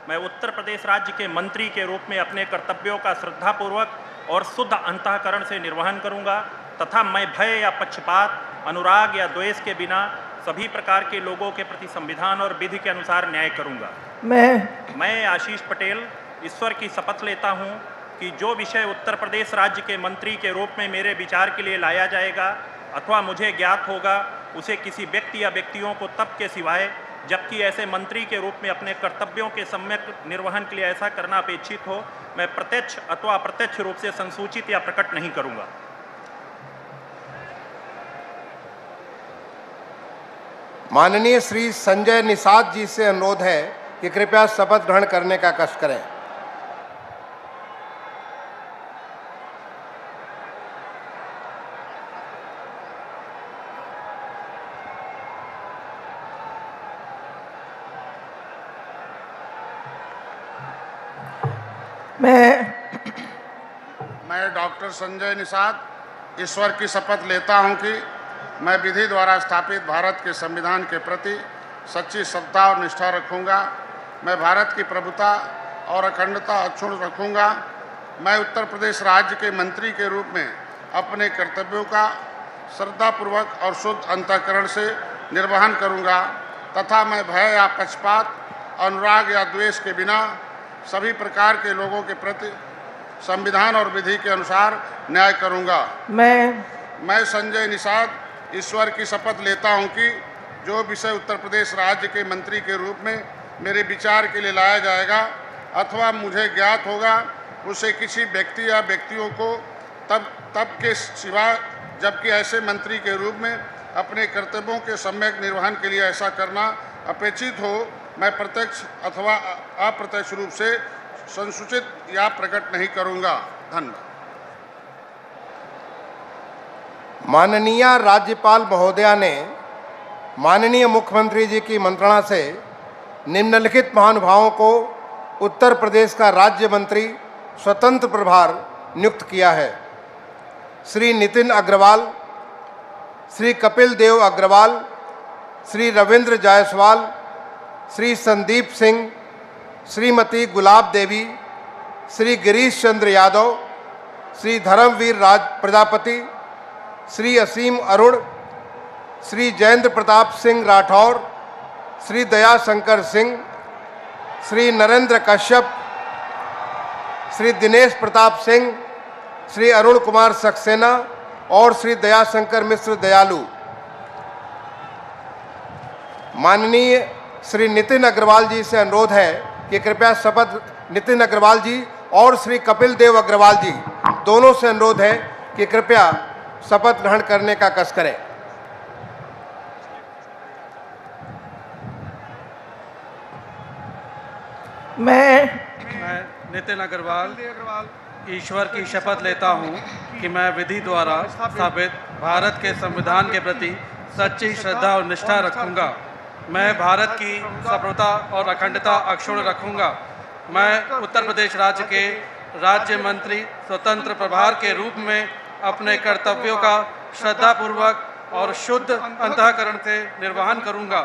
मैं उत्तर प्रदेश राज्य के मंत्री के रूप में अपने कर्तव्यों का श्रद्धापूर्वक और शुद्ध अंतःकरण से निर्वहन करूंगा तथा मैं भय या पक्षपात, अनुराग या द्वेष के बिना सभी प्रकार के लोगों के प्रति संविधान और विधि के अनुसार न्याय करूंगा। मैं आशीष पटेल ईश्वर की शपथ लेता हूं कि जो विषय उत्तर प्रदेश राज्य के मंत्री के रूप में मेरे विचार के लिए लाया जाएगा अथवा मुझे ज्ञात होगा, उसे किसी व्यक्ति या व्यक्तियों को तब के सिवाय जबकि ऐसे मंत्री के रूप में अपने कर्तव्यों के सम्यक निर्वहन के लिए ऐसा करना अपेक्षित हो, मैं प्रत्यक्ष अथवा अप्रत्यक्ष रूप से संसूचित या प्रकट नहीं करूंगा। माननीय श्री संजय निषाद जी से अनुरोध है कि कृपया शपथ ग्रहण करने का कष्ट करें। मैं डॉक्टर संजय निषाद ईश्वर की शपथ लेता हूं कि मैं विधि द्वारा स्थापित भारत के संविधान के प्रति सच्ची श्रद्धा और निष्ठा रखूंगा। मैं भारत की प्रभुता और अखंडता अक्षुण्ण रखूंगा। मैं उत्तर प्रदेश राज्य के मंत्री के रूप में अपने कर्तव्यों का श्रद्धापूर्वक और शुद्ध अंतःकरण से निर्वहन करूंगा तथा मैं भय या पक्षपात, अनुराग या द्वेष के बिना सभी प्रकार के लोगों के प्रति संविधान और विधि के अनुसार न्याय करूंगा। मैं संजय निषाद ईश्वर की शपथ लेता हूं कि जो विषय उत्तर प्रदेश राज्य के मंत्री के रूप में मेरे विचार के लिए लाया जाएगा अथवा मुझे ज्ञात होगा, उसे किसी व्यक्ति या व्यक्तियों को तब के सिवा जबकि ऐसे मंत्री के रूप में अपने कर्तव्यों के सम्यक निर्वहन के लिए ऐसा करना अपेक्षित हो, मैं प्रत्यक्ष अथवा अप्रत्यक्ष रूप से संसूचित या प्रकट नहीं करूंगा। धन्यवाद। माननीय राज्यपाल महोदया ने माननीय मुख्यमंत्री जी की मंत्रणा से निम्नलिखित महानुभावों को उत्तर प्रदेश का राज्य मंत्री स्वतंत्र प्रभार नियुक्त किया है। श्री नितिन अग्रवाल, श्री कपिल देव अग्रवाल, श्री रविंद्र जायसवाल, श्री संदीप सिंह, श्रीमती गुलाब देवी, श्री गिरीश चंद्र यादव, श्री धर्मवीर राज प्रजापति, श्री असीम अरुण, श्री जयेंद्र प्रताप सिंह राठौर, श्री दया शंकर सिंह, श्री नरेंद्र कश्यप, श्री दिनेश प्रताप सिंह, श्री अरुण कुमार सक्सेना और श्री दयाशंकर मिश्र दयालु। माननीय श्री नितिन अग्रवाल जी से अनुरोध है कि कृपया शपथ, नितिन अग्रवाल जी और श्री कपिल देव अग्रवाल जी दोनों से अनुरोध है कि कृपया शपथ ग्रहण करने का कष्ट करें। मैं नितिन अग्रवाल ईश्वर की शपथ लेता हूं कि मैं विधि द्वारा स्थापित भारत के संविधान के प्रति सच्ची श्रद्धा और निष्ठा रखूंगा। मैं भारत की संप्रभुता और अखंडता अक्षुण्ण रखूंगा। मैं उत्तर प्रदेश राज्य के राज्य मंत्री स्वतंत्र प्रभार के रूप में अपने कर्तव्यों का श्रद्धापूर्वक और शुद्ध अंतःकरण से निर्वहन करूंगा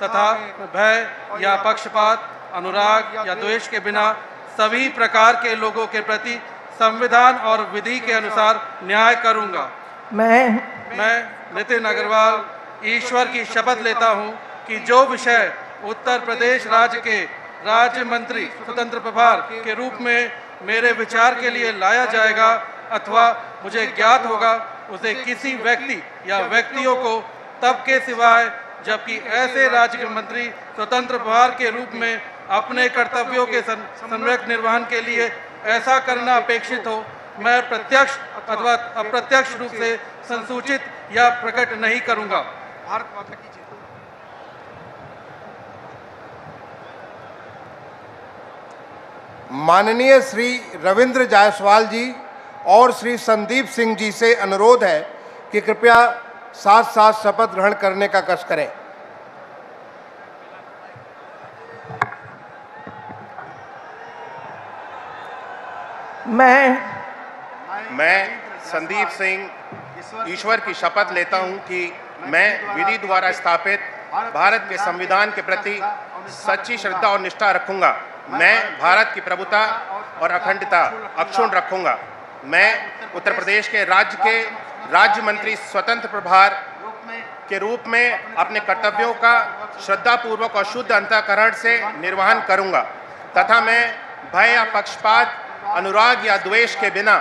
तथा भय या पक्षपात, अनुराग या द्वेष के बिना सभी प्रकार के लोगों के प्रति संविधान और विधि के अनुसार न्याय करूंगा। मैं नितिन अग्रवाल ईश्वर की शपथ लेता हूं कि जो विषय उत्तर प्रदेश राज्य के राज्य मंत्री स्वतंत्र प्रभार के रूप में मेरे विचार के लिए लाया जाएगा अथवा मुझे ज्ञात होगा, उसे किसी व्यक्ति या व्यक्तियों को तब के सिवाय जबकि ऐसे राज्य के मंत्री स्वतंत्र प्रभार के रूप में अपने कर्तव्यों के सम्यक निर्वहन के लिए ऐसा करना अपेक्षित हो, मैं प्रत्यक्ष अथवा अप्रत्यक्ष रूप से संसूचित या प्रकट नहीं करूंगा। भारत माता की जय। माननीय श्री रविंद्र जायसवाल जी और श्री संदीप सिंह जी से अनुरोध है कि कृपया साथ साथ शपथ ग्रहण करने का कष्ट करें। मैं संदीप सिंह ईश्वर की शपथ लेता हूं कि मैं विधि द्वारा स्थापित भारत के संविधान के प्रति सच्ची श्रद्धा और निष्ठा रखूंगा। मैं भारत की प्रभुता और अखंडता अक्षुण्ण रखूंगा। मैं उत्तर प्रदेश के राज्य मंत्री स्वतंत्र प्रभार के रूप में अपने कर्तव्यों का श्रद्धापूर्वक और शुद्ध अंतःकरण से निर्वहन करूंगा तथा मैं भय या पक्षपात, अनुराग या द्वेष के बिना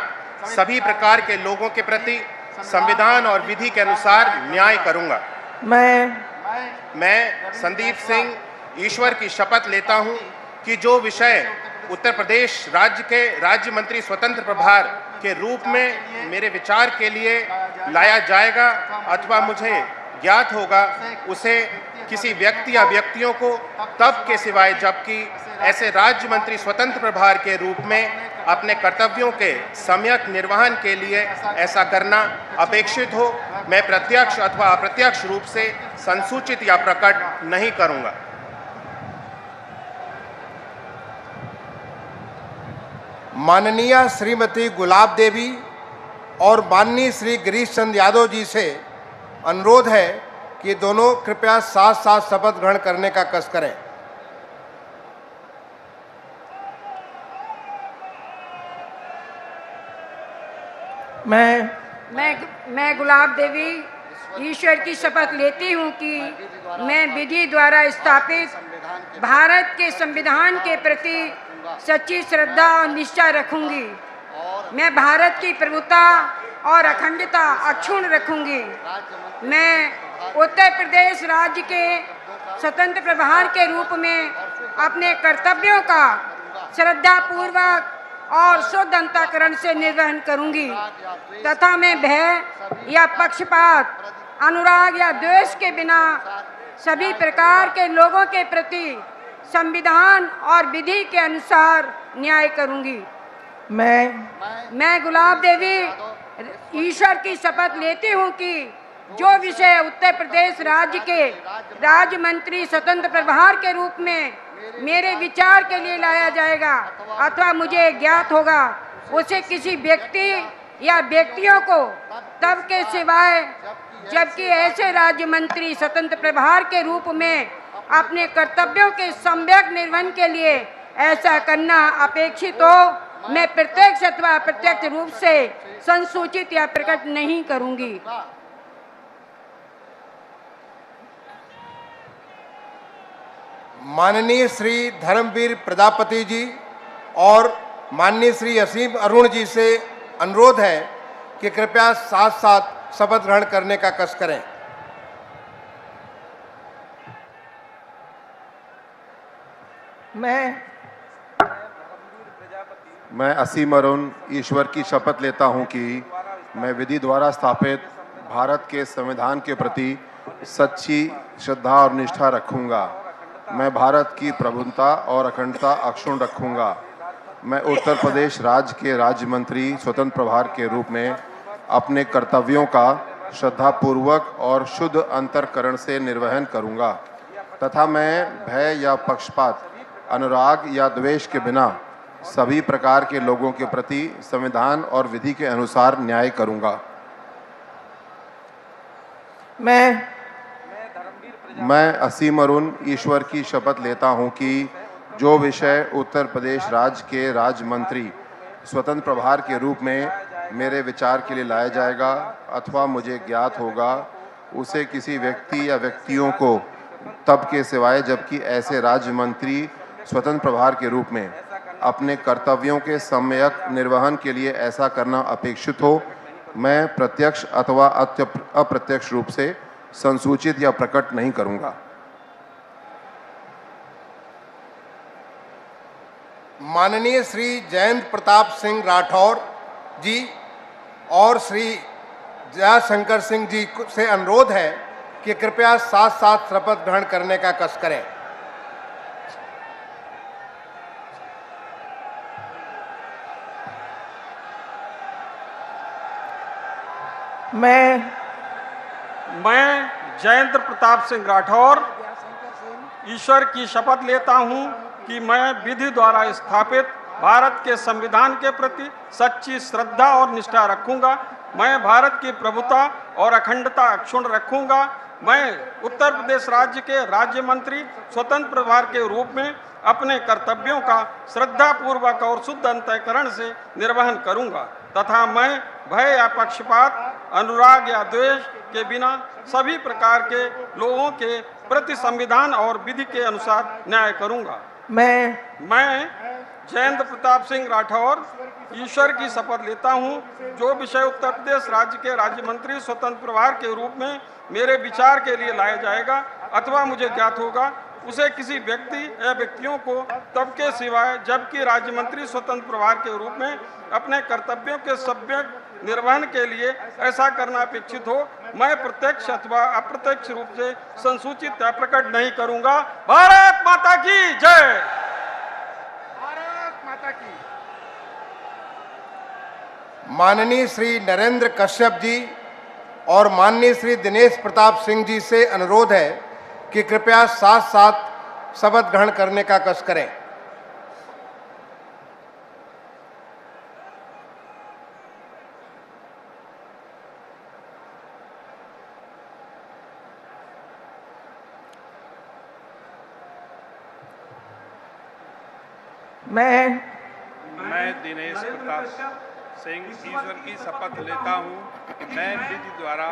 सभी प्रकार के लोगों के प्रति संविधान और विधि के अनुसार न्याय करूंगा। मैं संदीप सिंह ईश्वर की शपथ लेता हूं कि जो विषय उत्तर प्रदेश राज्य के राज्य मंत्री स्वतंत्र प्रभार के रूप में मेरे विचार के लिए लाया जाएगा अथवा मुझे ज्ञात होगा, उसे किसी व्यक्ति या व्यक्तियों को तब के सिवाय जबकि ऐसे राज्य मंत्री स्वतंत्र प्रभार के रूप में अपने कर्तव्यों के सम्यक निर्वहन के लिए ऐसा करना अपेक्षित हो, मैं प्रत्यक्ष अथवा अप्रत्यक्ष रूप से संसूचित या प्रकट नहीं करूंगा। माननीय श्रीमती गुलाब देवी और माननीय श्री गिरीश चंद्र यादव जी से अनुरोध है कि दोनों कृपया साथ साथ शपथ ग्रहण करने का कष्ट करें। मैं गुलाब देवी ईश्वर की शपथ लेती हूँ कि मैं विधि द्वारा स्थापित भारत के संविधान के प्रति सच्ची श्रद्धा और निष्ठा रखूंगी। मैं भारत की प्रभुता और अखंडता अक्षुण्ण रखूंगी। मैं उत्तर प्रदेश राज्य के स्वतंत्र प्रभार के रूप में अपने कर्तव्यों का श्रद्धापूर्वक और शुद्ध अंतःकरण से निर्वहन करूंगी तथा मैं भय या पक्षपात, अनुराग या द्वेष के बिना सभी प्रकार के लोगों के प्रति संविधान और विधि के अनुसार न्याय करूंगी। मैं गुलाब देवी ईश्वर की शपथ लेती हूँ कि जो विषय उत्तर प्रदेश राज्य के राज्य मंत्री स्वतंत्र प्रभार के रूप में मेरे विचार के लिए लाया जाएगा अथवा मुझे ज्ञात होगा, उसे किसी व्यक्ति या व्यक्तियों को तब के सिवाय जबकि ऐसे राज्य मंत्री स्वतंत्र प्रभार के रूप में अपने कर्तव्यों के सम्यक निर्वहन के लिए ऐसा करना अपेक्षित हो, मैं प्रत्यक्ष अथवा अप्रत्यक्ष रूप से संसूचित या प्रकट नहीं करूंगी। माननीय श्री धर्मवीर प्रजापति जी और माननीय श्री असीम अरुण जी से अनुरोध है कि कृपया साथ साथ शपथ ग्रहण करने का कष्ट करें। मैं असीम अरुण ईश्वर की शपथ लेता हूं कि मैं विधि द्वारा स्थापित भारत के संविधान के प्रति सच्ची श्रद्धा और निष्ठा रखूंगा। मैं भारत की प्रभुता और अखंडता अक्षुण्ण रखूंगा। मैं उत्तर प्रदेश राज्य के राज्य मंत्री स्वतंत्र प्रभार के रूप में अपने कर्तव्यों का श्रद्धापूर्वक और शुद्ध अंतःकरण से निर्वहन करूंगा तथा मैं भय या पक्षपात, अनुराग या द्वेष के बिना सभी प्रकार के लोगों के प्रति संविधान और विधि के अनुसार न्याय करूंगा। मैं असीम अरुण ईश्वर की शपथ लेता हूं कि जो विषय उत्तर प्रदेश राज्य के राज्य मंत्री स्वतंत्र प्रभार के रूप में मेरे विचार के लिए लाया जाएगा अथवा मुझे ज्ञात होगा, उसे किसी व्यक्ति या व्यक्तियों को तब के सिवाय जबकि ऐसे राज्य मंत्री स्वतंत्र प्रभार के रूप में अपने कर्तव्यों के सम्यक निर्वहन के लिए ऐसा करना अपेक्षित हो, मैं प्रत्यक्ष अथवा अप्रत्यक्ष रूप से संसूचित या प्रकट नहीं करूंगा। माननीय श्री जयंत प्रताप सिंह राठौर जी और श्री जयाशंकर सिंह जी से अनुरोध है कि कृपया साथ साथ शपथ ग्रहण करने का कष्ट करें। मैं जयंत प्रताप सिंह राठौर ईश्वर की शपथ लेता हूं कि मैं विधि द्वारा स्थापित भारत के संविधान के प्रति सच्ची श्रद्धा और निष्ठा रखूंगा। मैं भारत की प्रभुता और अखंडता अक्षुण्ण रखूंगा। मैं उत्तर प्रदेश राज्य के राज्य मंत्री स्वतंत्र प्रभार के रूप में अपने कर्तव्यों का श्रद्धापूर्वक और शुद्ध अंतःकरण से निर्वहन करूंगा तथा मैं भय या पक्षपात, अनुराग या द्वेष के बिना सभी प्रकार के लोगों के प्रति संविधान और विधि के अनुसार न्याय करूंगा। मैं जयंत प्रताप सिंह राठौर ईश्वर की शपथ लेता हूं, जो विषय उत्तर प्रदेश राज्य के राज्य मंत्री स्वतंत्र प्रभार के रूप में मेरे विचार के लिए लाया जाएगा अथवा मुझे ज्ञात होगा, उसे किसी व्यक्ति या व्यक्तियों को तब के सिवाय जबकि राज्य मंत्री स्वतंत्र प्रभार के रूप में अपने कर्तव्यों के सम्यक निर्वहन के लिए ऐसा करना अपेक्षित हो, मैं प्रत्यक्ष अथवा अप्रत्यक्ष रूप से संसूचित या प्रकट नहीं करूंगा। भारत माता की जय। भारत माता की। माननीय श्री नरेंद्र कश्यप जी और माननीय श्री दिनेश प्रताप सिंह जी से अनुरोध है कि कृपया साथ साथ शपथ ग्रहण करने का कष्ट करें। मैं दिनेश प्रताप सिंह ईश्वर की शपथ लेता हूँ। मैं विधि द्वारा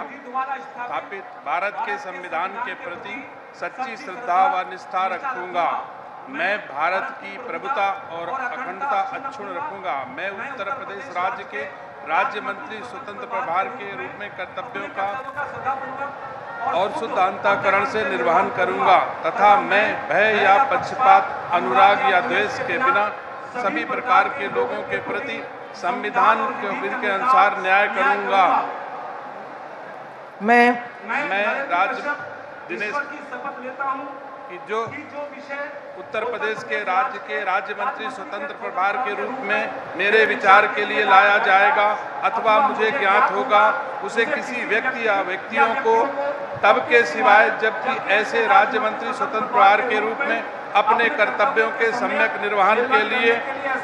स्थापित भारत के संविधान के प्रति सच्ची श्रद्धा व निष्ठा रखूंगा। मैं भारत की प्रभुता और अखंडता अक्षुण्ण रखूंगा। मैं उत्तर प्रदेश राज्य के राज्य मंत्री स्वतंत्र प्रभार के रूप में कर्तव्यों का और शुद्ध अंतःकरण से निर्वहन करूंगा तथा मैं भय या पक्षपात, अनुराग या द्वेष के बिना सभी प्रकार के लोगों के प्रति संविधान के विधि के अनुसार न्याय करूंगा। मैं राज्य दिनेश की शपथ लेता हूं कि जो उत्तर प्रदेश के राज्य मंत्री स्वतंत्र प्रभार के रूप में मेरे विचार के लिए लाया जाएगा अथवा मुझे ज्ञात होगा, उसे किसी व्यक्ति या व्यक्तियों को तब के सिवाय जबकि ऐसे राज्य मंत्री स्वतंत्र प्रभार के रूप में अपने कर्तव्यों के सम्यक निर्वहन के लिए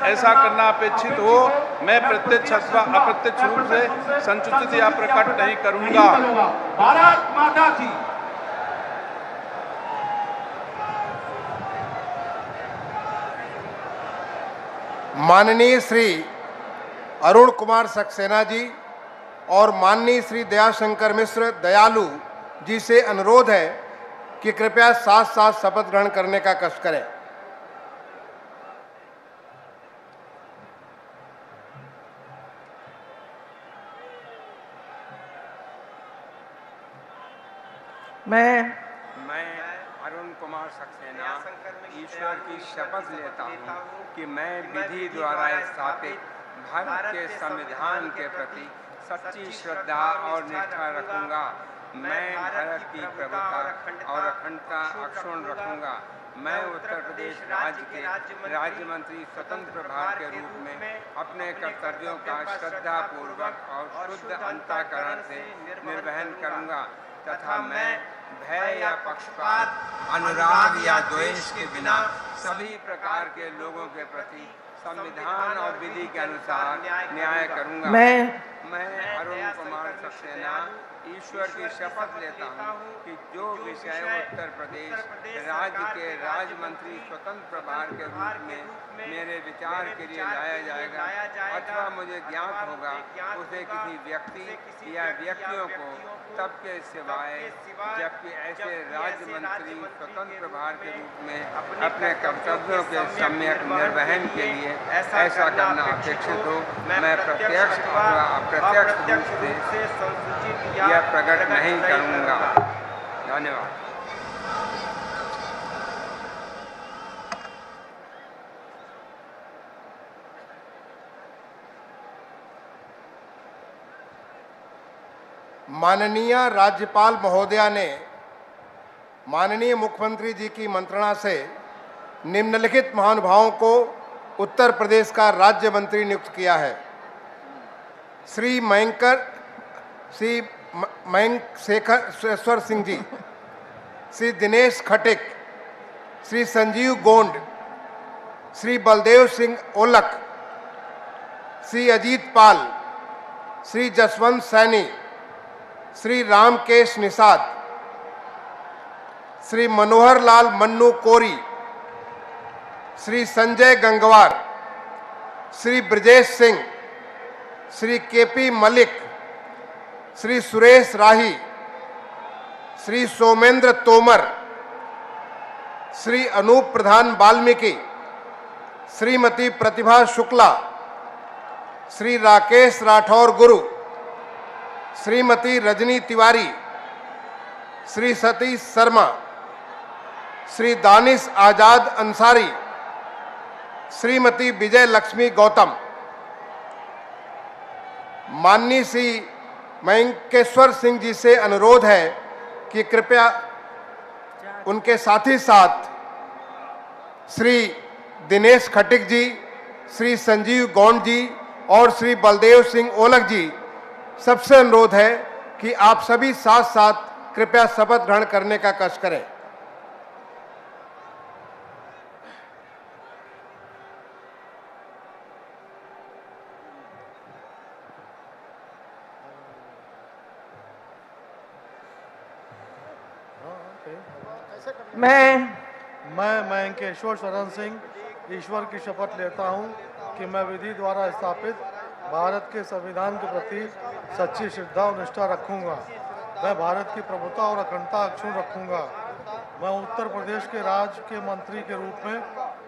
ऐसा करना अपेक्षित हो, मैं प्रत्यक्ष अथवा अप्रत्यक्ष रूप से संसूचित या प्रकट नहीं करूंगा। भारत माता की। माननीय श्री अरुण कुमार सक्सेना जी और माननीय श्री दयाशंकर मिश्र दयालु जी से अनुरोध है कि कृपया साथ साथ शपथ ग्रहण करने का कष्ट करें। मैं अरुण कुमार सक्सेना ईश्वर की शपथ लेता हूँ कि मैं विधि द्वारा स्थापित भारत के संविधान के प्रति सच्ची श्रद्धा और निष्ठा रखूंगा। मैं भारत की प्रभुता और अखंडता अक्षुण्ण रखूंगा। मैं उत्तर प्रदेश राज्य के राज्य मंत्री स्वतंत्र प्रभार के रूप में अपने कर्तव्यों का श्रद्धा पूर्वक और शुद्ध अंतःकरण से निर्वहन करूंगा तथा मैं भय या पक्षपात, अनुराग या द्वेष के बिना सभी प्रकार के लोगों के प्रति संविधान और विधि के अनुसार न्याय करूंगा। मैं अरुण कुमार सक्सेना ईश्वर की शपथ लेता हूँ कि जो विषय उत्तर प्रदेश राज्य के राज्य मंत्री स्वतंत्र प्रभार के रूप में मेरे विचार के लिए लाया जाएगा अथवा मुझे ज्ञात होगा, उसे किसी व्यक्ति या व्यक्तियों को तब के सिवाय जबकि ऐसे राज्य मंत्री स्वतंत्र प्रभार के रूप में अपने कर्तव्यों के सम्यक निर्वहन के लिए ऐसा करना अपेक्षित हो, मैं प्रत्यक्ष अथवा अप्रत्यक्ष रूप से यह प्रकट नहीं करूंगा। धन्यवाद। माननीय राज्यपाल महोदया ने माननीय मुख्यमंत्री जी की मंत्रणा से निम्नलिखित महानुभावों को उत्तर प्रदेश का राज्य मंत्री नियुक्त किया है। श्री मयंक शेखर सिंह जी, श्री दिनेश खटिक, श्री संजीव गोंड, श्री बलदेव सिंह ओलख, श्री अजीत पाल, श्री जसवंत सैनी, श्री रामकेश निषाद, श्री मनोहर लाल मन्नू कोरी, श्री संजय गंगवार, श्री ब्रजेश सिंह, श्री केपी मलिक, श्री सुरेश राही, श्री सोमेंद्र तोमर, श्री अनूप प्रधान वाल्मीकि, श्रीमती प्रतिभा शुक्ला, श्री राकेश राठौर गुरु, श्रीमती रजनी तिवारी, श्री सतीश शर्मा, श्री दानिश आजाद अंसारी, श्रीमती विजय लक्ष्मी गौतम। माननीय श्री मयंकेश्वर सिंह जी से अनुरोध है कि कृपया उनके साथ ही साथ श्री दिनेश खटिक जी, श्री संजीव गौंड जी और श्री बलदेव सिंह ओलख जी, सबसे अनुरोध है कि आप सभी साथ साथ कृपया शपथ ग्रहण करने का कष्ट करें। मैं मयंकेश्वर शरण सिंह ईश्वर की शपथ लेता हूँ कि मैं विधि द्वारा स्थापित भारत के संविधान के प्रति सच्ची श्रद्धा और निष्ठा रखूँगा। मैं भारत की प्रभुता और अखंडता अक्षुण्ण रखूँगा। मैं उत्तर प्रदेश के राज्य के मंत्री के रूप में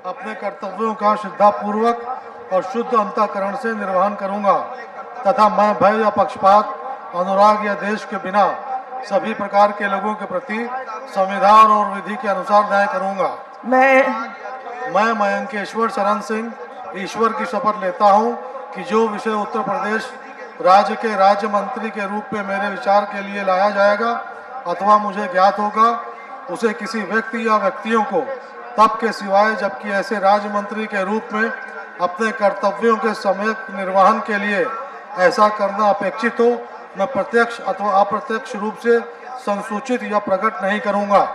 अपने कर्तव्यों का श्रद्धापूर्वक और शुद्ध अंतःकरण से निर्वहन करूँगा तथा मैं भय या पक्षपात, अनुराग या देश के बिना सभी प्रकार के लोगों के प्रति संविधान और विधि के अनुसार न्याय करूँगा। मैं मयंकेश्वर शरण सिंह ईश्वर की शपथ लेता हूँ कि जो विषय उत्तर प्रदेश राज्य के राज्य मंत्री के रूप में मेरे विचार के लिए लाया जाएगा अथवा मुझे ज्ञात होगा, उसे किसी व्यक्ति या व्यक्तियों को तब के सिवाय जबकि ऐसे राज्य मंत्री के रूप में अपने कर्तव्यों के सम्यक निर्वहन के लिए ऐसा करना अपेक्षित हो, मैं प्रत्यक्ष अथवा अप्रत्यक्ष रूप से संसूचित या प्रकट नहीं करूँगा।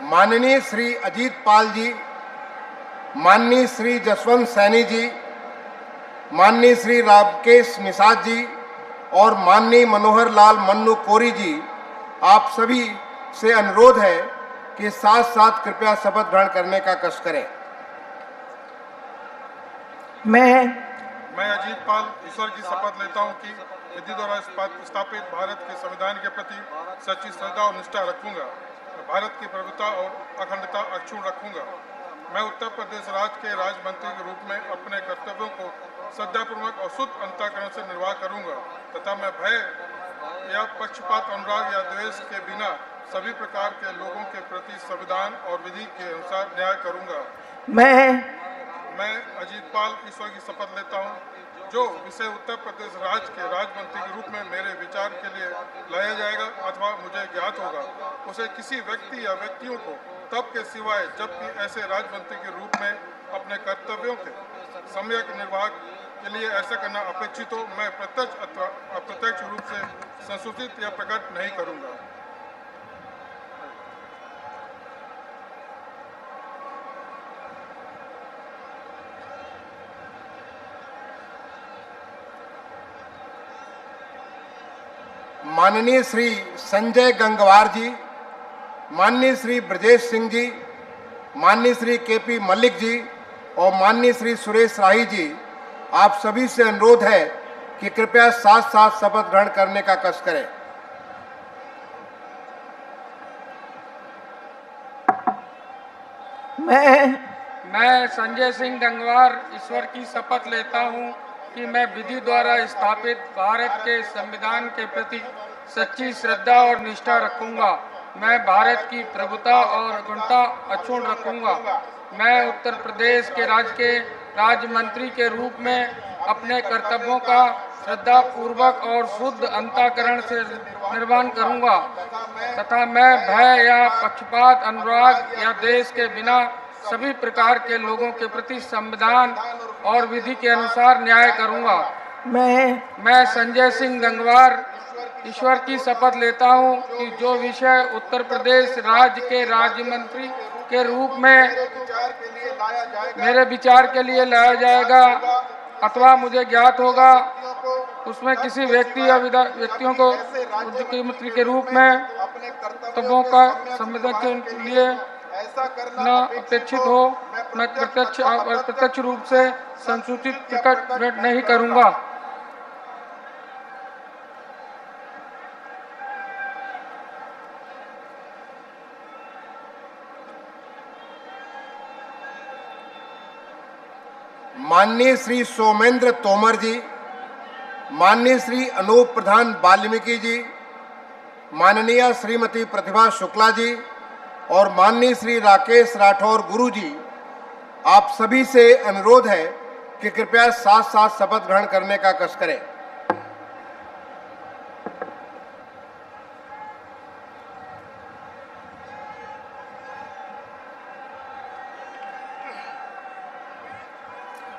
माननीय श्री अजीत पाल जी, माननीय श्री जसवंत सैनी जी, माननीय श्री रामकेश निषाद जी और माननीय मनोहर लाल मन्नू कोरी जी, आप सभी से अनुरोध है कि साथ साथ कृपया शपथ ग्रहण करने का कष्ट करें। मैं अजीत पाल ईश्वर की शपथ लेता हूं कि विधि द्वारा स्थापित भारत के संविधान के प्रति सच्ची श्रद्धा और निष्ठा रखूंगा। मैं भारत की प्रभुता और अखंडता अक्षुण्ण रखूंगा। मैं उत्तर प्रदेश राज्य के राज्य मंत्री के रूप में अपने कर्तव्यों को श्रद्धापूर्वक और शुद्ध अंतःकरण से निर्वाह करूंगा तथा मैं भय या पक्षपात, अनुराग या द्वेष के बिना सभी प्रकार के लोगों के प्रति संविधान और विधि के अनुसार न्याय करूंगा। मैं अजीत पाल ईश्वर की शपथ लेता हूं, जो विषय उत्तर प्रदेश राज्य के राज्य मंत्री के रूप में मेरे विचार के लिए लाया जाएगा अथवा मुझे ज्ञात होगा, उसे किसी व्यक्ति या व्यक्तियों को तब के सिवाय जबकि ऐसे राज्य मंत्री के रूप में अपने कर्तव्यों के सम्यक निर्वाह के लिए ऐसा करना अपेक्षित हो, मैं प्रत्यक्ष अथवा अप्रत्यक्ष रूप से संसूचित या प्रकट नहीं करूंगा। माननीय श्री संजय गंगवार जी, माननीय श्री ब्रजेश सिंह जी, माननीय श्री केपी मल्लिक जी और माननीय श्री सुरेश राही जी, आप सभी से अनुरोध है कि कृपया साथ साथ शपथ ग्रहण करने का कष्ट करें। मैं संजय सिंह गंगवार ईश्वर की शपथ लेता हूं कि मैं विधि द्वारा स्थापित भारत के संविधान के प्रति सच्ची श्रद्धा और निष्ठा रखूंगा। मैं भारत की प्रभुता और अखंडता अक्षुण्ण रखूंगा। मैं उत्तर प्रदेश के राज्य मंत्री के रूप में अपने कर्तव्यों का श्रद्धा पूर्वक और शुद्ध अंतःकरण से निर्वहन करूंगा तथा मैं भय या पक्षपात, अनुराग या देश के बिना सभी प्रकार के लोगों के प्रति संविधान और विधि के अनुसार न्याय करूंगा। मैं संजय सिंह गंगवार ईश्वर की शपथ लेता हूं कि जो विषय उत्तर प्रदेश राज्य के राज्य मंत्री के रूप में मेरे विचार के लिए लाया जाएगा अथवा मुझे ज्ञात होगा, उसमें किसी व्यक्ति या व्यक्तियों को मुख्यमंत्री के रूप में कर्तव्यों का संविधान के लिए न अपेक्षित हो, मैं प्रत्यक्ष और अप्रत्यक्ष रूप से संसूचित प्रकट नहीं करूंगा। माननीय श्री सोमेंद्र तोमर जी, माननीय श्री अनूप प्रधान वाल्मीकि जी, माननीय श्रीमती प्रतिभा शुक्ला जी और माननीय श्री राकेश राठौर गुरु जी, आप सभी से अनुरोध है कि कृपया साथ साथ शपथ ग्रहण करने का कष्ट करें।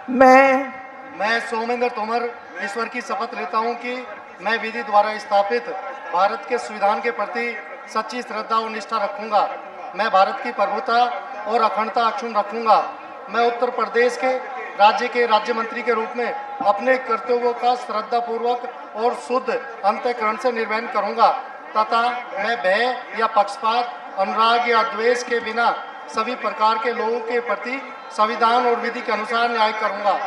मैं सोमेंद्र तोमर ईश्वर की शपथ लेता हूं कि मैं विधि द्वारा स्थापित भारत के संविधान के प्रति सच्ची श्रद्धा और निष्ठा रखूंगा। मैं भारत की प्रभुता और अखंडता अक्षुण्ण रखूंगा। मैं उत्तर प्रदेश के राज्य मंत्री के रूप में अपने कर्तव्यों का श्रद्धापूर्वक और शुद्ध अंतःकरण से निर्वहन करूंगा तथा मैं भय या पक्षपात, अनुराग या द्वेष के बिना सभी प्रकार के लोगों के प्रति संविधान और विधि के अनुसार न्याय करूंगा।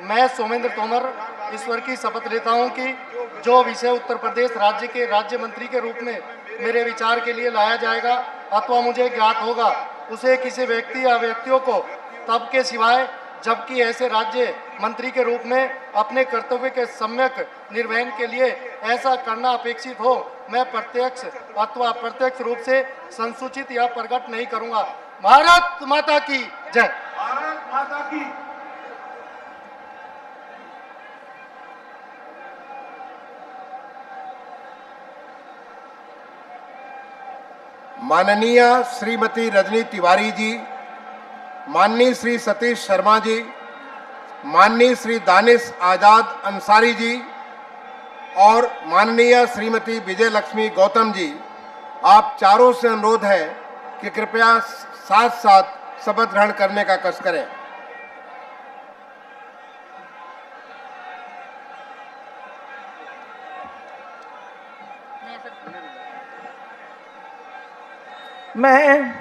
मैं सोमेंद्र तोमर ईश्वर की शपथ लेता हूं कि जो विषय उत्तर प्रदेश राज्य के राज्य मंत्री के रूप में मेरे विचार के लिए लाया जाएगा अथवा मुझे ज्ञात होगा, उसे किसी व्यक्ति या व्यक्तियों को तब के सिवाय जबकि ऐसे राज्य मंत्री के रूप में अपने कर्तव्य के सम्यक निर्वहन के लिए ऐसा करना अपेक्षित हो, मैं प्रत्यक्ष अथवा अप्रत्यक्ष रूप से संसूचित या प्रकट नहीं करूंगा। भारत माता की जय। भारत माता की। माननीय श्रीमती रजनी तिवारी जी, माननीय श्री सतीश शर्मा जी, माननीय श्री दानिश आजाद अंसारी जी और माननीय श्रीमती विजय लक्ष्मी गौतम जी, आप चारों से अनुरोध है कि कृपया साथ साथ शपथ ग्रहण करने का कष्ट करें। मैं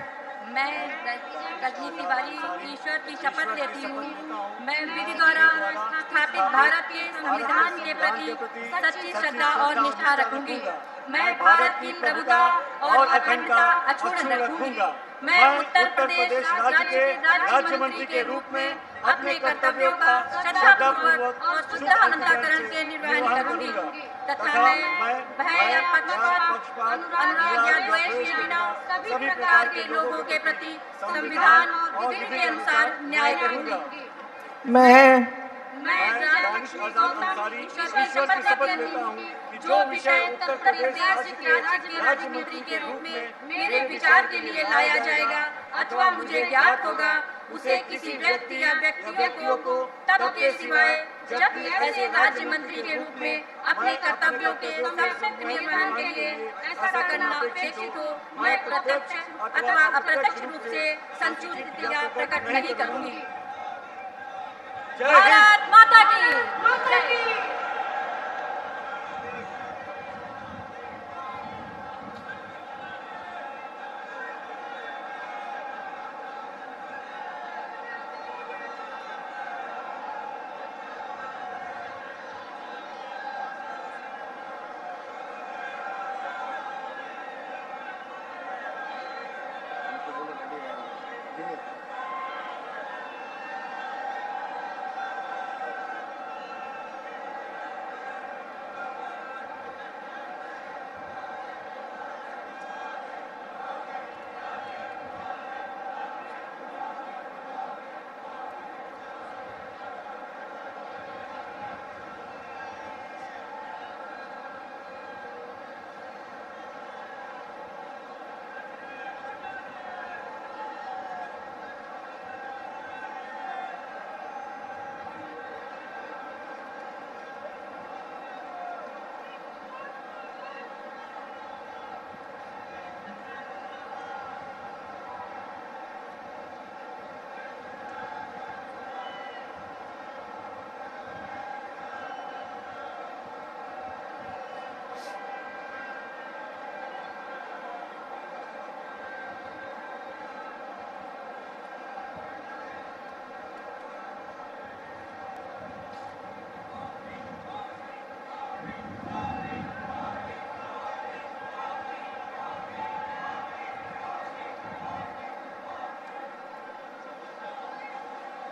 रजनी तिवारी ईश्वर की शपथ लेती हूँ। मैं विधि द्वारा स्थापित भारत के संविधान के प्रति सच्ची श्रद्धा और निष्ठा रखूंगी। मैं भारत की प्रभुता और अखंडता अक्षुण्ण रखूंगी। मैं उत्तर प्रदेश राज्य के राज्य मंत्री के रूप में अपने कर्तव्यों का श्रद्धापूर्वक और शुद्ध अंतःकरण से निर्वहन करूंगी तथा मैं भय या पक्षपात, अनुराग या द्वेष के बिना सभी प्रकार के लोगों के प्रति संविधान और विधि के अनुसार न्याय करूंगी। मैं ईश्वर की शपथ लेता हूँ कि जो विषय उत्तर प्रदेश के राज्य मंत्री के रूप में मेरे विचार के लिए लाया जाएगा अथवा मुझे ज्ञात होगा, उसे किसी व्यक्ति या व्यक्तियों को तब के सिवाय जब ऐसे राज्य मंत्री के रूप में अपने कर्तव्यों के सम्यक निर्वहन के लिए ऐसा करना अपेक्षित हो, मैं प्रत्यक्ष अथवा अप्रत्यक्ष रूप से संसूचित या प्रकट नहीं करूंगी। भारत माता की।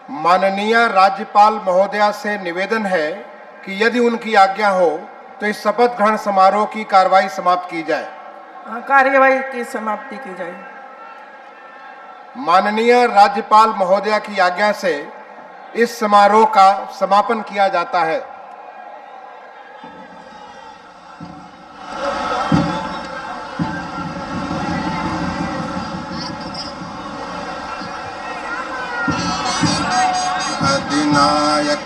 माननीय राज्यपाल महोदया से निवेदन है कि यदि उनकी आज्ञा हो तो इस शपथ ग्रहण समारोह की कार्रवाई समाप्त की जाए। कार्यवाही की समाप्ति की जाए। माननीय राज्यपाल महोदया की आज्ञा से इस समारोह का समापन किया जाता है। अधिनायक